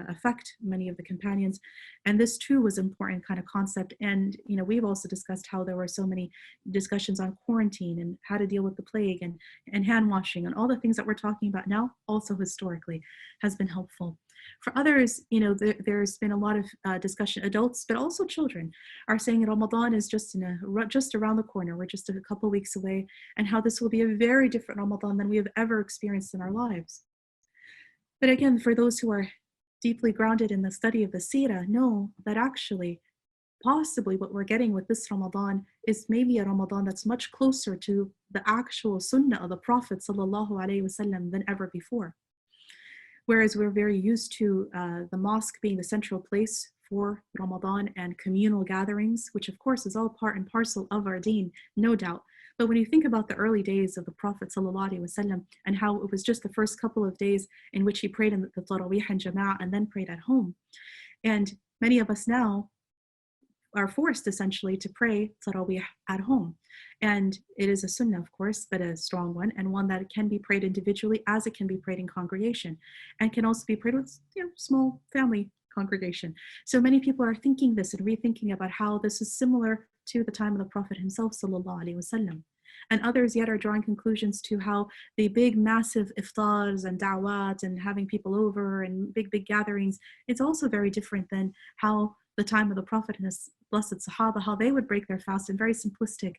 affect many of the companions. And this too was an important kind of concept. And, we've also discussed how there were so many discussions on quarantine and how to deal with the plague and hand washing and all the things that we're talking about now, also historically has been helpful. For others, there's been a lot of discussion, adults, but also children are saying Ramadan is just around the corner. We're just a couple weeks away, and how this will be a very different Ramadan than we have ever experienced in our lives. But again, for those who are deeply grounded in the study of the seerah, know that actually, possibly what we're getting with this Ramadan is maybe a Ramadan that's much closer to the actual sunnah of the Prophet sallallahu alaihi wasallam than ever before. Whereas we're very used to the mosque being the central place for Ramadan and communal gatherings, which of course is all part and parcel of our deen, no doubt. But when you think about the early days of the Prophet ﷺ and how it was just the first couple of days in which he prayed in the Tarawih and Jama'ah and then prayed at home. And many of us now are forced essentially to pray Tarawih at home. And it is a sunnah, of course, but a strong one, and one that can be prayed individually as it can be prayed in congregation, and can also be prayed with small family congregation. So many people are thinking this and rethinking about how this is similar to the time of the Prophet himself, sallallahu alaihi wasallam. And others yet are drawing conclusions to how the big, massive iftars and da'wat and having people over and big gatherings, it's also very different than how the time of the Prophet and his blessed Sahaba, how they would break their fast in very simplistic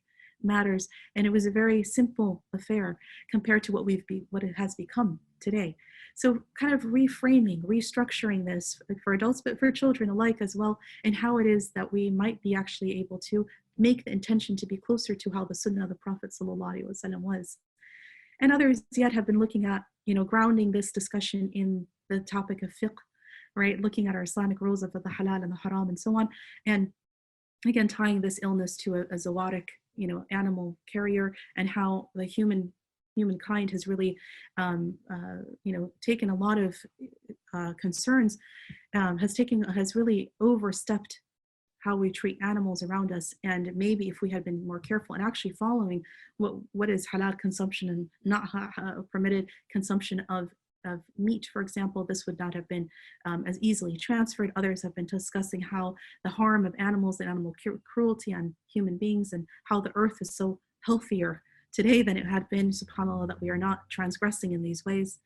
matters. And it was a very simple affair compared to what it has become today. So kind of reframing, restructuring this for adults, but for children alike as well, and how it is that we might be actually able to make the intention to be closer to how the Sunnah of the Prophet ﷺ was. And others yet have been looking at, grounding this discussion in the topic of fiqh, right? Looking at our Islamic rules of the halal and the haram and so on. And again, tying this illness to a zoodic, animal carrier, and how the humankind has really, taken a lot of concerns, has really overstepped how we treat animals around us. And maybe if we had been more careful and actually following what is halal consumption and not permitted consumption of meat, for example, this would not have been as easily transferred. Others have been discussing how the harm of animals and animal cruelty on human beings, and how the earth is so healthier today than it had been, subhanAllah, that we are not transgressing in these ways.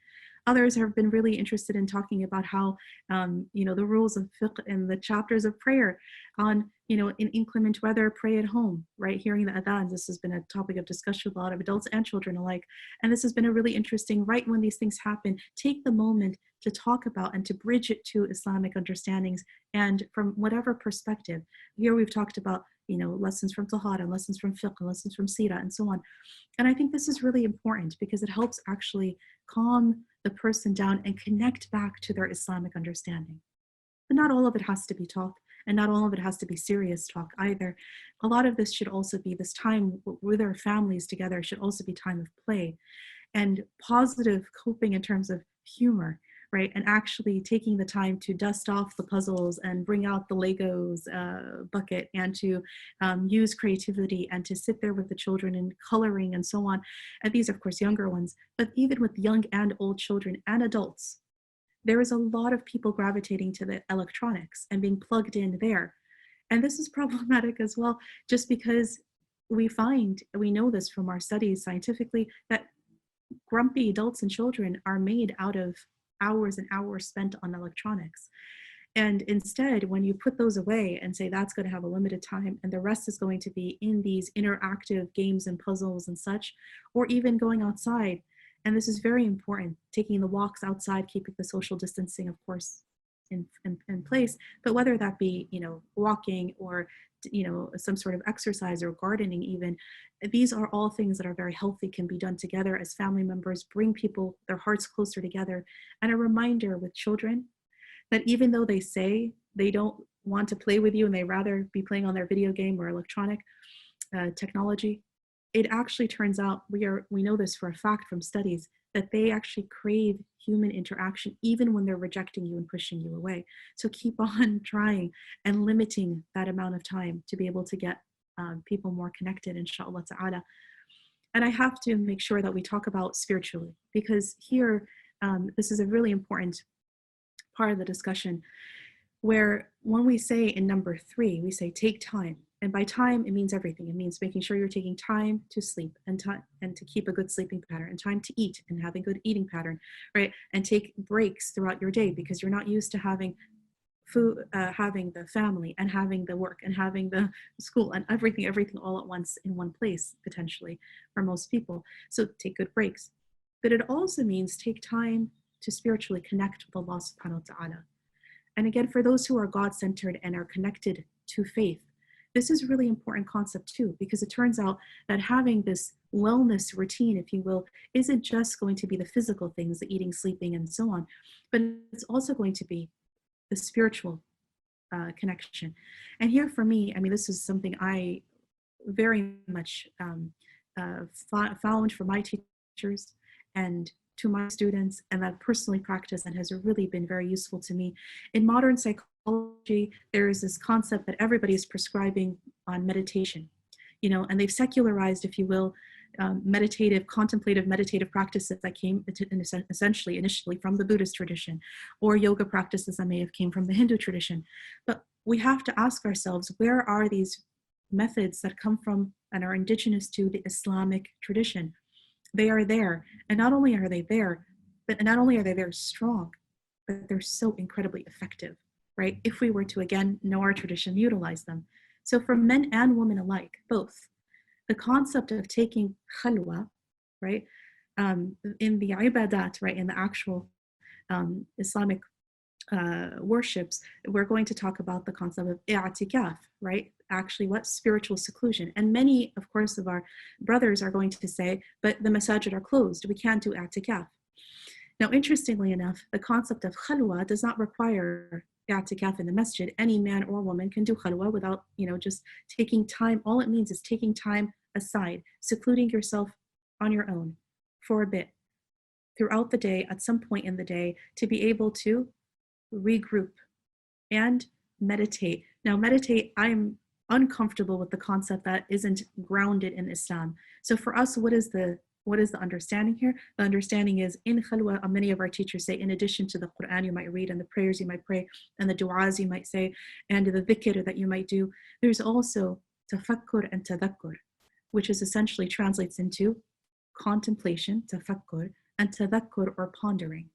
Others have been really interested in talking about how, the rules of fiqh and the chapters of prayer on, in inclement weather, pray at home, right? Hearing the adhan. This has been a topic of discussion with a lot of adults and children alike. And this has been a really interesting, right when these things happen, take the moment to talk about and to bridge it to Islamic understandings, and from whatever perspective. Here we've talked about, lessons from Tahara, lessons from fiqh, and lessons from Sirah, and so on. And I think this is really important because it helps actually calm the person down and connect back to their Islamic understanding. But not all of it has to be talk, and not all of it has to be serious talk either. A lot of this should also be, this time with our families together should also be time of play and positive coping in terms of humor, right? And actually taking the time to dust off the puzzles and bring out the Legos bucket, and to use creativity, and to sit there with the children and coloring and so on. And these, of course, younger ones, but even with young and old children and adults, there is a lot of people gravitating to the electronics and being plugged in there. And this is problematic as well, just because we know this from our studies scientifically, that grumpy adults and children are made out of hours and hours spent on electronics. And instead, when you put those away and say that's going to have a limited time and the rest is going to be in these interactive games and puzzles and such, or even going outside, and this is very important, taking the walks outside, keeping the social distancing, of course, in place, but whether that be, walking or, some sort of exercise or gardening even, these are all things that are very healthy, can be done together as family members, bring people, their hearts closer together. And a reminder with children that even though they say they don't want to play with you and they rather be playing on their video game or electronic technology, it actually turns out, we know this for a fact from studies, that they actually crave human interaction even when they're rejecting you and pushing you away. So keep on trying and limiting that amount of time to be able to get people more connected, inshallah ta'ala. And I have to make sure that we talk about spiritually, because here, this is a really important part of the discussion, where when we say in number 3, we say take time. And by time, it means everything. It means making sure you're taking time to sleep and to keep a good sleeping pattern, and time to eat and having good eating pattern, right? And take breaks throughout your day, because you're not used to having food, having the family and having the work and having the school and everything all at once in one place, potentially, for most people. So take good breaks. But it also means take time to spiritually connect with Allah subhanahu wa ta'ala. And again, for those who are God-centered and are connected to faith, this is a really important concept too, because it turns out that having this wellness routine, if you will, isn't just going to be the physical things, the eating, sleeping, and so on, but it's also going to be the spiritual connection. And here for me, this is something I very much found from my teachers and to my students, and that personally practice, and has really been very useful to me. In modern psychology, there is this concept that everybody is prescribing on meditation, and they've secularized, if you will, contemplative meditative practices that came essentially initially from the Buddhist tradition, or yoga practices that may have came from the Hindu tradition. But we have to ask ourselves, where are these methods that come from and are indigenous to the Islamic tradition? They are there, and not only are they there, but not only are they very strong, but they're so incredibly effective, right? If we were to, again, know our tradition, utilize them. So for men and women alike, both. the concept of taking khalwa, right, in the ibadat, right, in the actual Islamic worships, we're going to talk about the concept of i'tikaf, right? Actually, what? Spiritual seclusion. And many, of course, of our brothers are going to say, but the masajid are closed. We can't do i'tikaf. Now, interestingly enough, the concept of khalwa does not require i'tikaf in the masjid. Any man or woman can do khalwa without, just taking time. All it means is taking time aside, secluding yourself on your own for a bit throughout the day, at some point in the day, to be able to regroup and meditate. Now, meditate, I'm uncomfortable with the concept that isn't grounded in Islam. So for us, what is the understanding here? The understanding is in khalwa, many of our teachers say, in addition to the Quran you might read and the prayers you might pray and the du'as you might say and the dhikr that you might do, there's also tafakkur and tadakkur, which is essentially translates into contemplation, tafakkur, and tadakkur or pondering,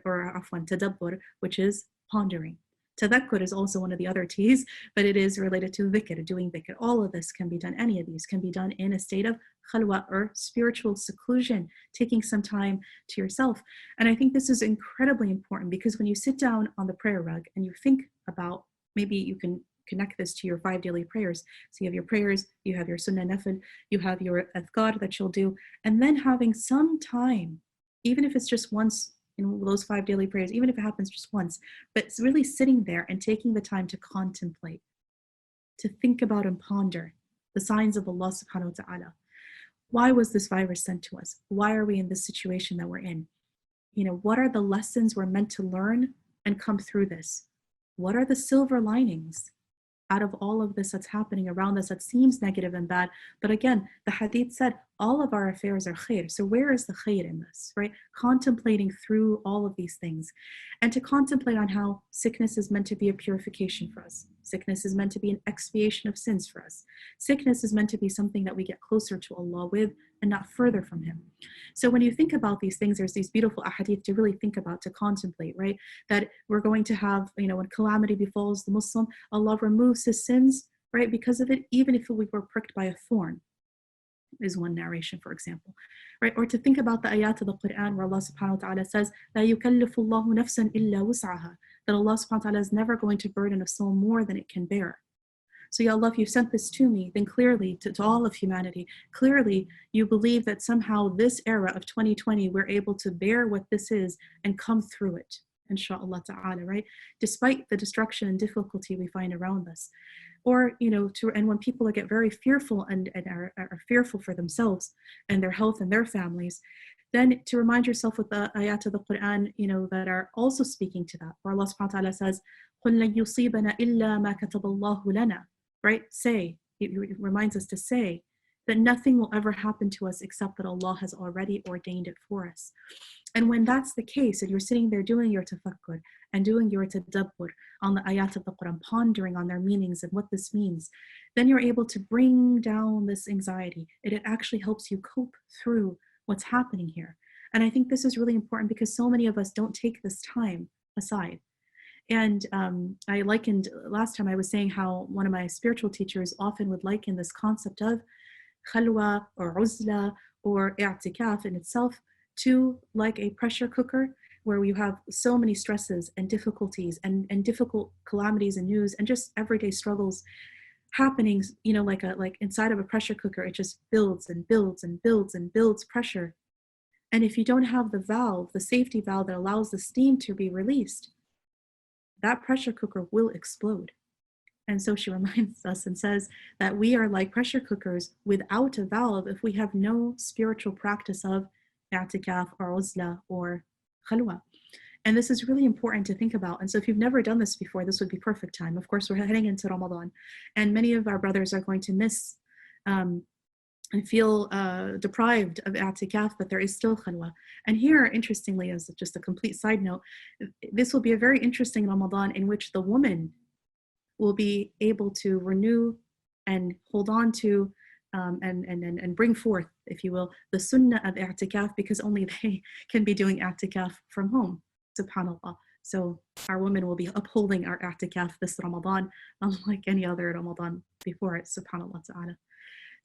or afwan, tadabbur, which is pondering. Tadakkur is also one of the other T's, but it is related to dhikr, doing dhikr. All of this can be done, any of these can be done in a state of khalwa or spiritual seclusion, taking some time to yourself. And I think this is incredibly important because when you sit down on the prayer rug and you think about, maybe you can connect this to your 5 daily prayers. So you have your prayers, you have your sunnah nafil, you have your adhkar that you'll do, and then having some time, even if it's just once in those 5 daily prayers, even if it happens just once, but it's really sitting there and taking the time to contemplate, to think about and ponder the signs of Allah subhanahu wa ta'ala. Why was this virus sent to us? Why are we in this situation that we're in? What are the lessons we're meant to learn and come through this? What are the silver linings out of all of this that's happening around us that seems negative and bad? But again, the hadith said all of our affairs are khair. So where is the khair in this, right? Contemplating through all of these things, and to contemplate on how sickness is meant to be a purification for us. Sickness is meant to be an expiation of sins for us. Sickness is meant to be something that we get closer to Allah with and not further from Him. So when you think about these things, there's these beautiful ahadith to really think about, to contemplate, right? That we're going to have, when calamity befalls the Muslim, Allah removes his sins, right? Because of it, even if we were pricked by a thorn, is one narration, for example, right? Or to think about the ayat of the Quran where Allah subhanahu wa ta'ala says, لا يكلف الله نفسا إلا وسعها, that Allah subhanahu wa ta'ala is never going to burden a soul more than it can bear. So Ya Allah, if you sent this to me, then clearly, to all of humanity, clearly you believe that somehow this era of 2020, we're able to bear what this is and come through it, inshaAllah ta'ala, right? Despite the destruction and difficulty we find around us. Or, and when people get very fearful and are fearful for themselves and their health and their families, then to remind yourself with the ayat of the Quran, that are also speaking to that, where Allah subhanahu wa ta'ala says, قُلْ لَن يُصِيبَنَا إِلَّا مَا كَتَبَ اللَّهُ لَنَا, right? Say, it reminds us to say that nothing will ever happen to us except that Allah has already ordained it for us. And when that's the case, and you're sitting there doing your tafakkur and doing your tadabbur on the ayat of the Quran, pondering on their meanings and what this means, then you're able to bring down this anxiety. It actually helps you cope through what's happening here. And I think this is really important because so many of us don't take this time aside. And I likened, last time I was saying how one of my spiritual teachers often would liken this concept of khalwa or uzla or i'tikaf in itself to like a pressure cooker where you have so many stresses and difficulties and difficult calamities and news and just everyday struggles happening, like inside of a pressure cooker. It just builds and builds and builds and builds pressure. And if you don't have the valve, the safety valve that allows the steam to be released, that pressure cooker will explode. And so she reminds us and says that we are like pressure cookers without a valve if we have no spiritual practice of i'tikaf or uzla or khalwa. And this is really important to think about. And so if you've never done this before, this would be perfect time. Of course, we're heading into Ramadan, and many of our brothers are going to miss and feel deprived of i'tikaf, but there is still khalwa. And here, interestingly, as just a complete side note, this will be a very interesting Ramadan in which the woman will be able to renew and hold on to and bring forth, if you will, the sunnah of i'tikaf, because only they can be doing i'tikaf from home, subhanAllah. So our women will be upholding our i'tikaf this Ramadan, unlike any other Ramadan before it, subhanAllah ta'ala.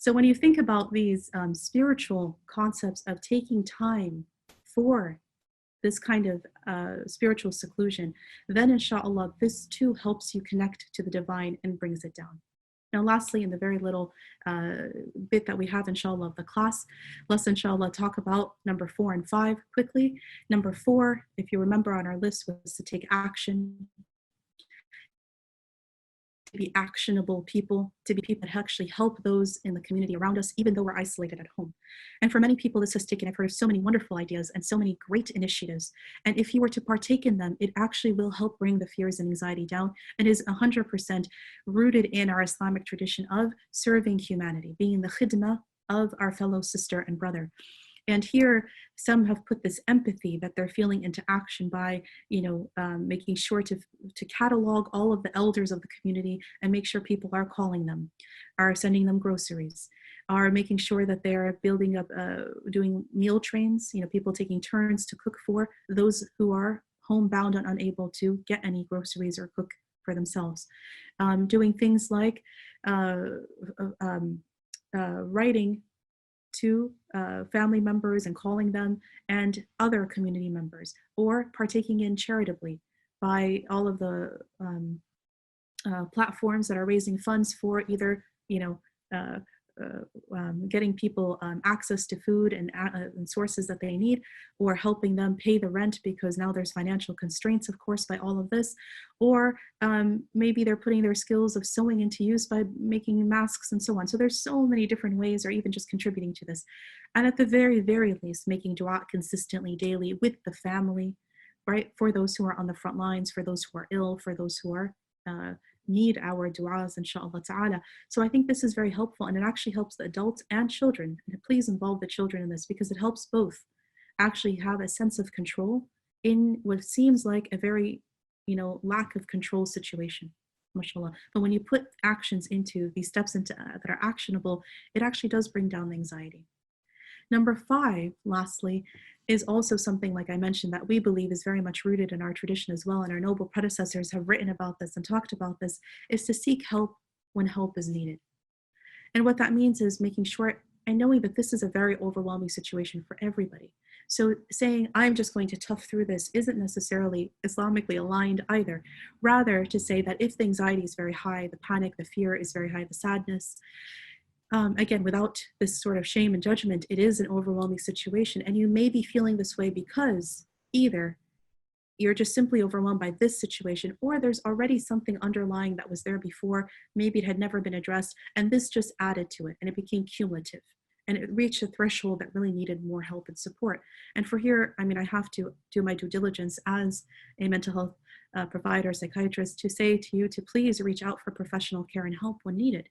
So when you think about these spiritual concepts of taking time for this kind of spiritual seclusion, then inshallah, this too helps you connect to the divine and brings it down. Now, lastly, in the very little bit that we have, inshallah, of the class, let's inshallah talk about number 4 and 5 quickly. Number 4, if you remember on our list, was to take action, to be actionable people, to be people that actually help those in the community around us, even though we're isolated at home. And for many people, this has taken, I've heard of so many wonderful ideas and so many great initiatives. And if you were to partake in them, it actually will help bring the fears and anxiety down, and is 100% rooted in our Islamic tradition of serving humanity, being the khidmah of our fellow sister and brother. And here, some have put this empathy that they're feeling into action by, making sure to catalog all of the elders of the community and make sure people are calling them, are sending them groceries, are making sure that they're building up, doing meal trains, people taking turns to cook for those who are homebound and unable to get any groceries or cook for themselves. Doing things like writing to family members and calling them and other community members, or partaking in charitably by all of the platforms that are raising funds for either, getting people access to food and sources that they need, or helping them pay the rent because now there's financial constraints, of course, by all of this, or maybe they're putting their skills of sewing into use by making masks and so on. So there's so many different ways, or even just contributing to this. And at the very, very least, making dua consistently daily with the family, right? For those who are on the front lines, for those who are ill, for those who are need our du'as, inshallah ta'ala. So I think this is very helpful, and it actually helps the adults and children. And please involve the children in this, because it helps both actually have a sense of control in what seems like a very, lack of control situation, mashallah. But when you put actions into these steps into that are actionable, it actually does bring down the anxiety. Number 5, lastly, is also something, like I mentioned, that we believe is very much rooted in our tradition as well, and our noble predecessors have written about this and talked about this, is to seek help when help is needed. And what that means is making sure and knowing that this is a very overwhelming situation for everybody. So saying, I'm just going to tough through this isn't necessarily Islamically aligned either. Rather, to say that if the anxiety is very high, the panic, the fear is very high, the sadness, again, without this sort of shame and judgment, it is an overwhelming situation. And you may be feeling this way because either you're just simply overwhelmed by this situation, or there's already something underlying that was there before. Maybe it had never been addressed, and this just added to it, and it became cumulative. And it reached a threshold that really needed more help and support. And for here, I have to do my due diligence as a mental health provider, psychiatrist, to say to you to please reach out for professional care and help when needed.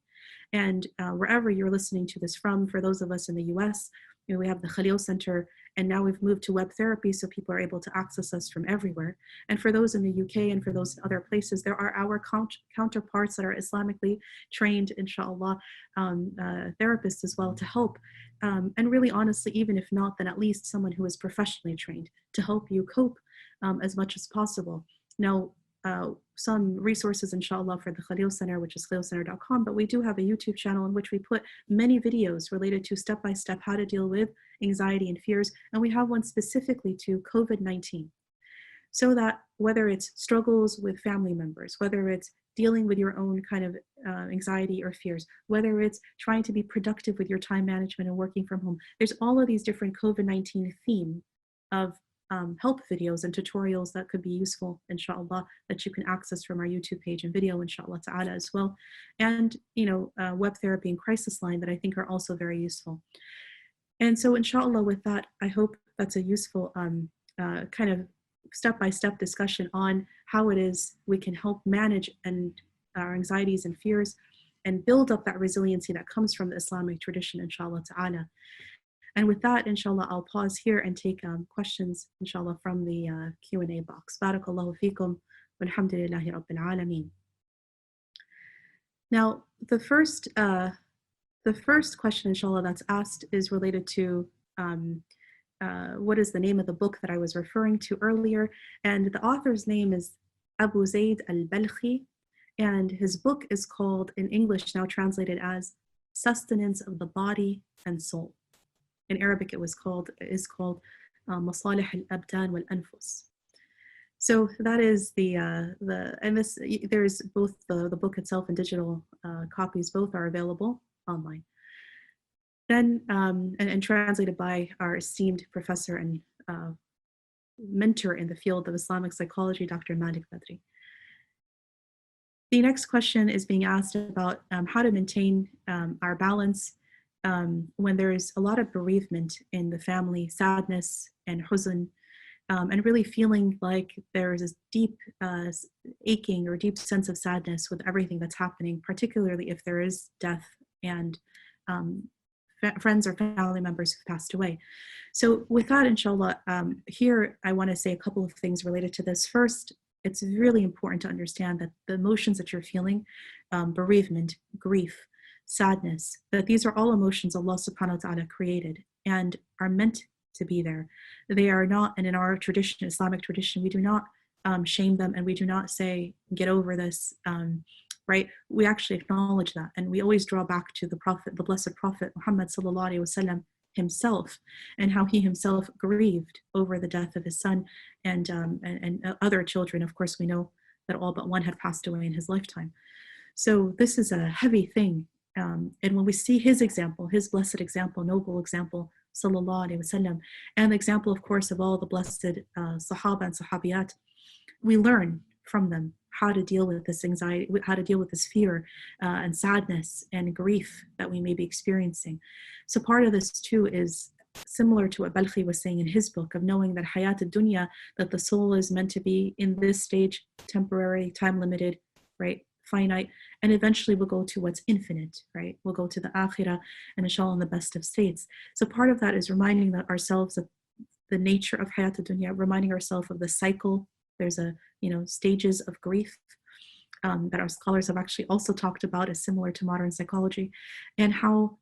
And wherever you're listening to this from, for those of us in the US, we have the Khalil Center, and now we've moved to web therapy, so people are able to access us from everywhere. And for those in the UK and for those other places, there are our counterparts that are Islamically trained, inshallah, therapists as well to help. And really, honestly, even if not, then at least someone who is professionally trained to help you cope as much as possible. Now, some resources, inshallah, for the Khalil Center, which is khalilcenter.com, but we do have a YouTube channel in which we put many videos related to step-by-step how to deal with anxiety and fears, and we have one specifically to COVID-19. So that whether it's struggles with family members, whether it's dealing with your own kind of anxiety or fears, whether it's trying to be productive with your time management and working from home, there's all of these different COVID-19 theme of help videos and tutorials that could be useful, inshallah, that you can access from our YouTube page and video, inshallah ta'ala, as well. And, web therapy and crisis line that I think are also very useful. And so, inshallah, with that, I hope that's a useful kind of step-by-step discussion on how it is we can help manage our anxieties and fears and build up that resiliency that comes from the Islamic tradition, inshallah ta'ala. And with that, inshallah, I'll pause here and take questions, inshallah, from the Q&A box. Barakallahu feekum, walhamdulillahi rabbil alameen. Now, the first question, inshallah, that's asked is related to what is the name of the book that I was referring to earlier. And the author's name is Abu Zayd al-Balkhi, and his book is called, in English now translated as sustenance of the body and soul. In Arabic, it is called masalih al-abdan wal-anfus. So that is and this, there's both the book itself and digital copies, both are available online. Then, and translated by our esteemed professor and mentor in the field of Islamic psychology, Dr. Malik Badri. The next question is being asked about how to maintain our balance when there is a lot of bereavement in the family, sadness and huzn, and really feeling like there is this deep aching or deep sense of sadness with everything that's happening, particularly if there is death and friends or family members who've passed away. So with that, inshallah, here I want to say a couple of things related to this. First, it's really important to understand that the emotions that you're feeling, bereavement, grief, sadness, that these are all emotions Allah subhanahu wa ta'ala created and are meant to be there. They are not, and in our tradition, Islamic tradition, we do not shame them, and we do not say, get over this, right? We actually acknowledge that, and we always draw back to the Prophet, the Blessed Prophet Muhammad sallallahu alaihi wasallam himself, and how he himself grieved over the death of his son and other children. Of course, we know that all but one had passed away in his lifetime. So this is a heavy thing. And when we see his example, his blessed example, noble example, sallallahu alaihi wasallam, and the example, of course, of all the blessed Sahaba and Sahabiyat, we learn from them how to deal with this anxiety, how to deal with this fear and sadness and grief that we may be experiencing. So part of this too is similar to what Balagh was saying in his book, of knowing that hayat ad-dunya, that the soul is meant to be in this stage, temporary, time limited, right, finite, and eventually we'll go to what's infinite, right? We'll go to the akhirah, and inshallah in the best of states. So part of that is reminding ourselves of the nature of hayat ad-dunya, reminding ourselves of the cycle. There's stages of grief that our scholars have actually also talked about as similar to modern psychology, and how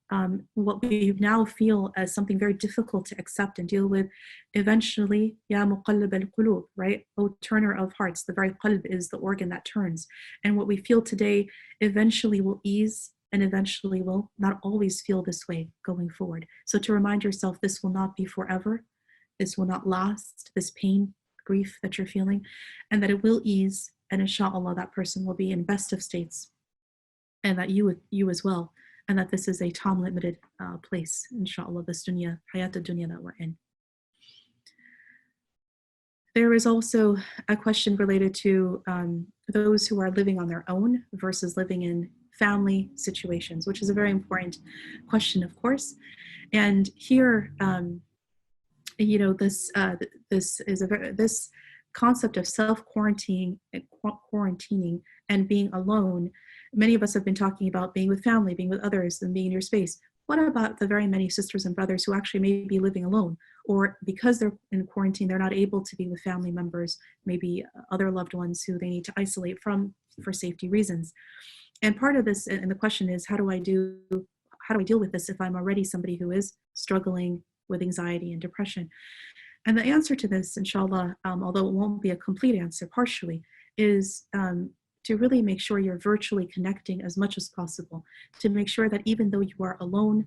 what we now feel as something very difficult to accept and deal with, eventually, ya muqallib al-qulub, right? O turner of hearts, the very qalb is the organ that turns. And what we feel today eventually will ease, and eventually will not always feel this way going forward. So to remind yourself, this will not be forever, this will not last, this pain, grief that you're feeling, and that it will ease, and inshallah that person will be in best of states, and that you as well, and that this is a time limited place, inshallah, this dunya, hayat ad-dunya that we're in. There is also a question related to those who are living on their own versus living in family situations, which is a very important question, of course. And here, this concept of self-quarantining and being alone. Many of us have been talking about being with family, being with others, and being in your space. What about the very many sisters and brothers who actually may be living alone, or because they're in quarantine, they're not able to be with family members, maybe other loved ones who they need to isolate from for safety reasons? And part of this, and the question is, how do I deal with this if I'm already somebody who is struggling with anxiety and depression? And the answer to this, inshallah, although it won't be a complete answer, partially, is to really make sure you're virtually connecting as much as possible, to make sure that even though you are alone,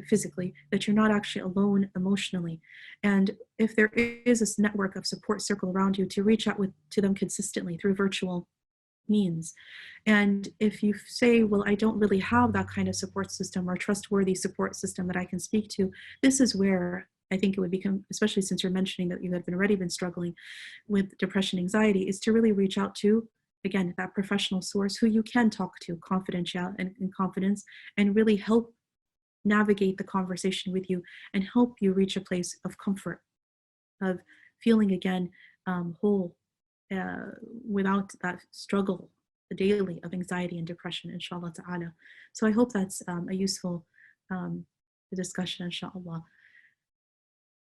physically, that you're not actually alone emotionally. And if there is this network of support circle around you, to reach out to them consistently through virtual means. And if you say, well, I don't really have that kind of support system or trustworthy support system that I can speak to, this is where I think it would become, especially since you're mentioning that you have already been struggling with depression, anxiety, is to really reach out to, again, that professional source who you can talk to confidential and in confidence, and really help navigate the conversation with you and help you reach a place of comfort, of feeling again whole, without that struggle daily of anxiety and depression, inshallah ta'ala. So I hope that's a useful discussion, inshallah.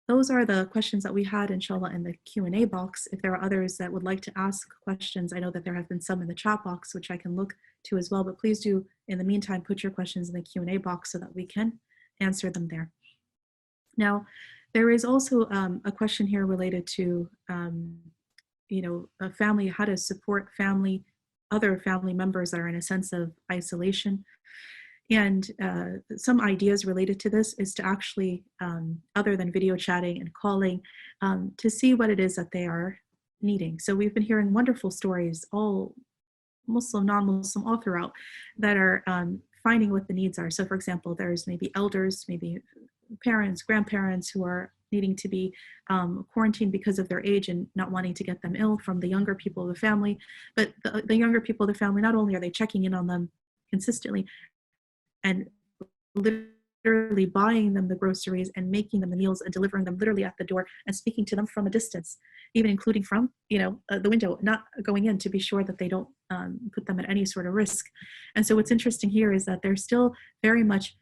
Those are the questions that we had, inshallah, in the Q&A box. If there are others that would like to ask questions, I know that there have been some in the chat box, which I can look to as well, but please do, in the meantime, put your questions in the Q&A box so that we can answer them there. Now, there is also a question here related to, a family, how to support other family members that are in a sense of isolation. And some ideas related to this is to actually, other than video chatting and calling, to see what it is that they are needing. So we've been hearing wonderful stories, all Muslim, non-Muslim, all throughout, that are finding what the needs are. So for example, there's maybe elders, maybe parents, grandparents who are needing to be quarantined because of their age and not wanting to get them ill from the younger people of the family. But the younger people of the family, not only are they checking in on them consistently and literally buying them the groceries and making them the meals and delivering them literally at the door and speaking to them from a distance, even including from the window, not going in, to be sure that they don't put them at any sort of risk. And so what's interesting here is that they're still very much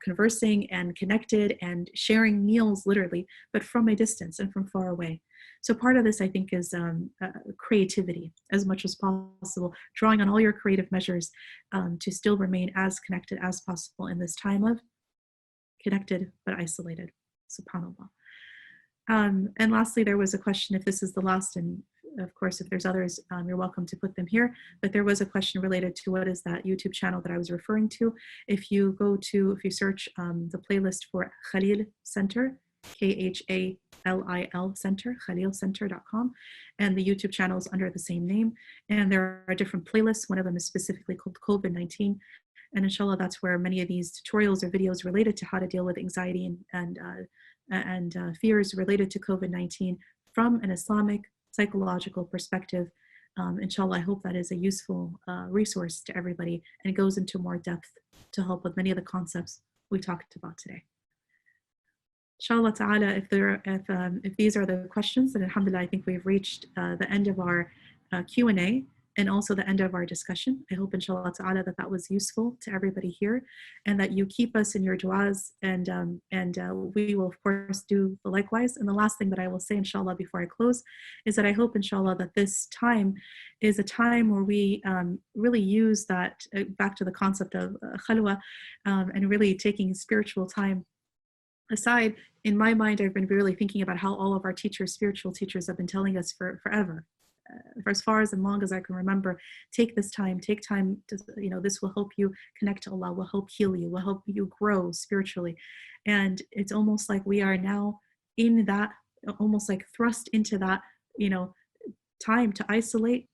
conversing and connected and sharing meals literally, but from a distance and from far away. So part of this, I think, is creativity as much as possible, drawing on all your creative measures to still remain as connected as possible in this time of connected but isolated. SubhanAllah. And lastly, there was a question, if this is the last, and of course, if there's others, you're welcome to put them here. But there was a question related to what is that YouTube channel that I was referring to. If you search the playlist for Khalil Center, KHALIL Center, KhalilCenter.com, and the YouTube channel is under the same name. And there are different playlists. One of them is specifically called COVID-19. And inshallah, that's where many of these tutorials or videos related to how to deal with anxiety and fears related to COVID-19 from an Islamic psychological perspective. Inshallah, I hope that is a useful resource to everybody, and it goes into more depth to help with many of the concepts we talked about today. Inshallah ta'ala, if these are the questions, then alhamdulillah, I think we've reached the end of our Q&A and also the end of our discussion. I hope inshallah ta'ala that was useful to everybody here, and that you keep us in your du'as, and we will of course do the likewise. And the last thing that I will say inshallah before I close is that I hope inshallah that this time is a time where we really use that, back to the concept of khalwa, and really taking spiritual time aside. In my mind, I've been really thinking about how all of our teachers, spiritual teachers, have been telling us forever, for as far as and long as I can remember, take time to, this will help you connect to Allah, will help heal you, will help you grow spiritually. And it's almost like we are now in that, almost like thrust into that, time to isolate,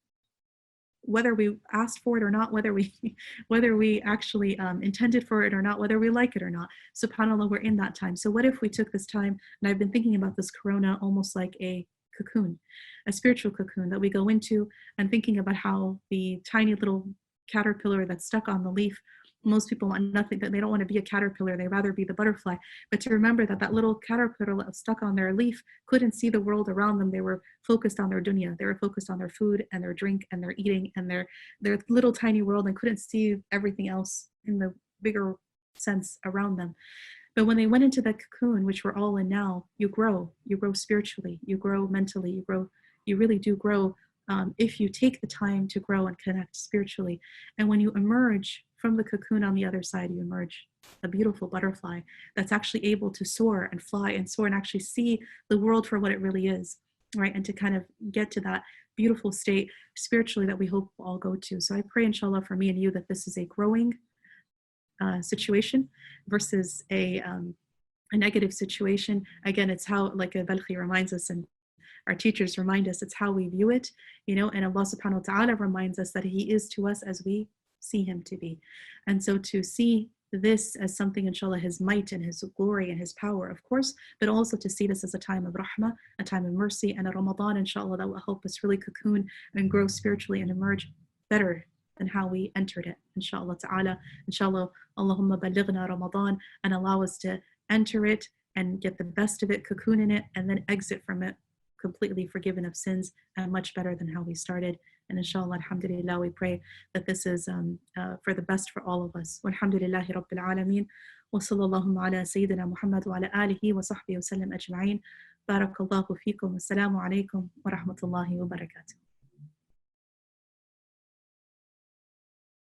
whether we asked for it or not, whether we actually intended for it or not, whether we like it or not. SubhanAllah, we're in that time. So what if we took this time, and I've been thinking about this corona almost like a cocoon, a spiritual cocoon that we go into, and thinking about how the tiny little caterpillar that's stuck on the leaf, most people want nothing, that they don't want to be a caterpillar, they rather be the butterfly. But to remember that that little caterpillar that was stuck on their leaf couldn't see the world around them. They were focused on their dunya, they were focused on their food and their drink and their eating and their little tiny world, and couldn't see everything else in the bigger sense around them. But when they went into that cocoon, which we're all in now, you grow spiritually, you grow mentally, you really do grow if you take the time to grow and connect spiritually. And when you emerge from the cocoon on the other side, you emerge a beautiful butterfly that's actually able to soar and fly and soar and actually see the world for what it really is, right? And to kind of get to that beautiful state spiritually that we hope we'll all go to. So I pray inshallah for me and you that this is a growing situation versus a negative situation. Again, it's how, like Balagh reminds us, and our teachers remind us, it's how we view it, and Allah subhanahu wa ta'ala reminds us that He is to us as we see Him to be. And so to see this as something, inshallah, His might and His glory and His power, of course, but also to see this as a time of rahmah, a time of mercy, and a Ramadan, inshallah, that will help us really cocoon and grow spiritually and emerge better than how we entered it, inshallah ta'ala. Inshallah, Allahumma balighna Ramadan, and allow us to enter it and get the best of it, cocoon in it, and then exit from it completely forgiven of sins and much better than how we started. And inshallah, alhamdulillah, we pray that this is for the best for all of us. Walhamdulillahi Rabbil Alameen. Wa sallallahu ala Sayyidina Muhammad wa ala alihi wa sahbihi wa sallam ajma'in. Barakallahu feekum. Assalamu alaikum wa rahmatullahi wa barakatuh.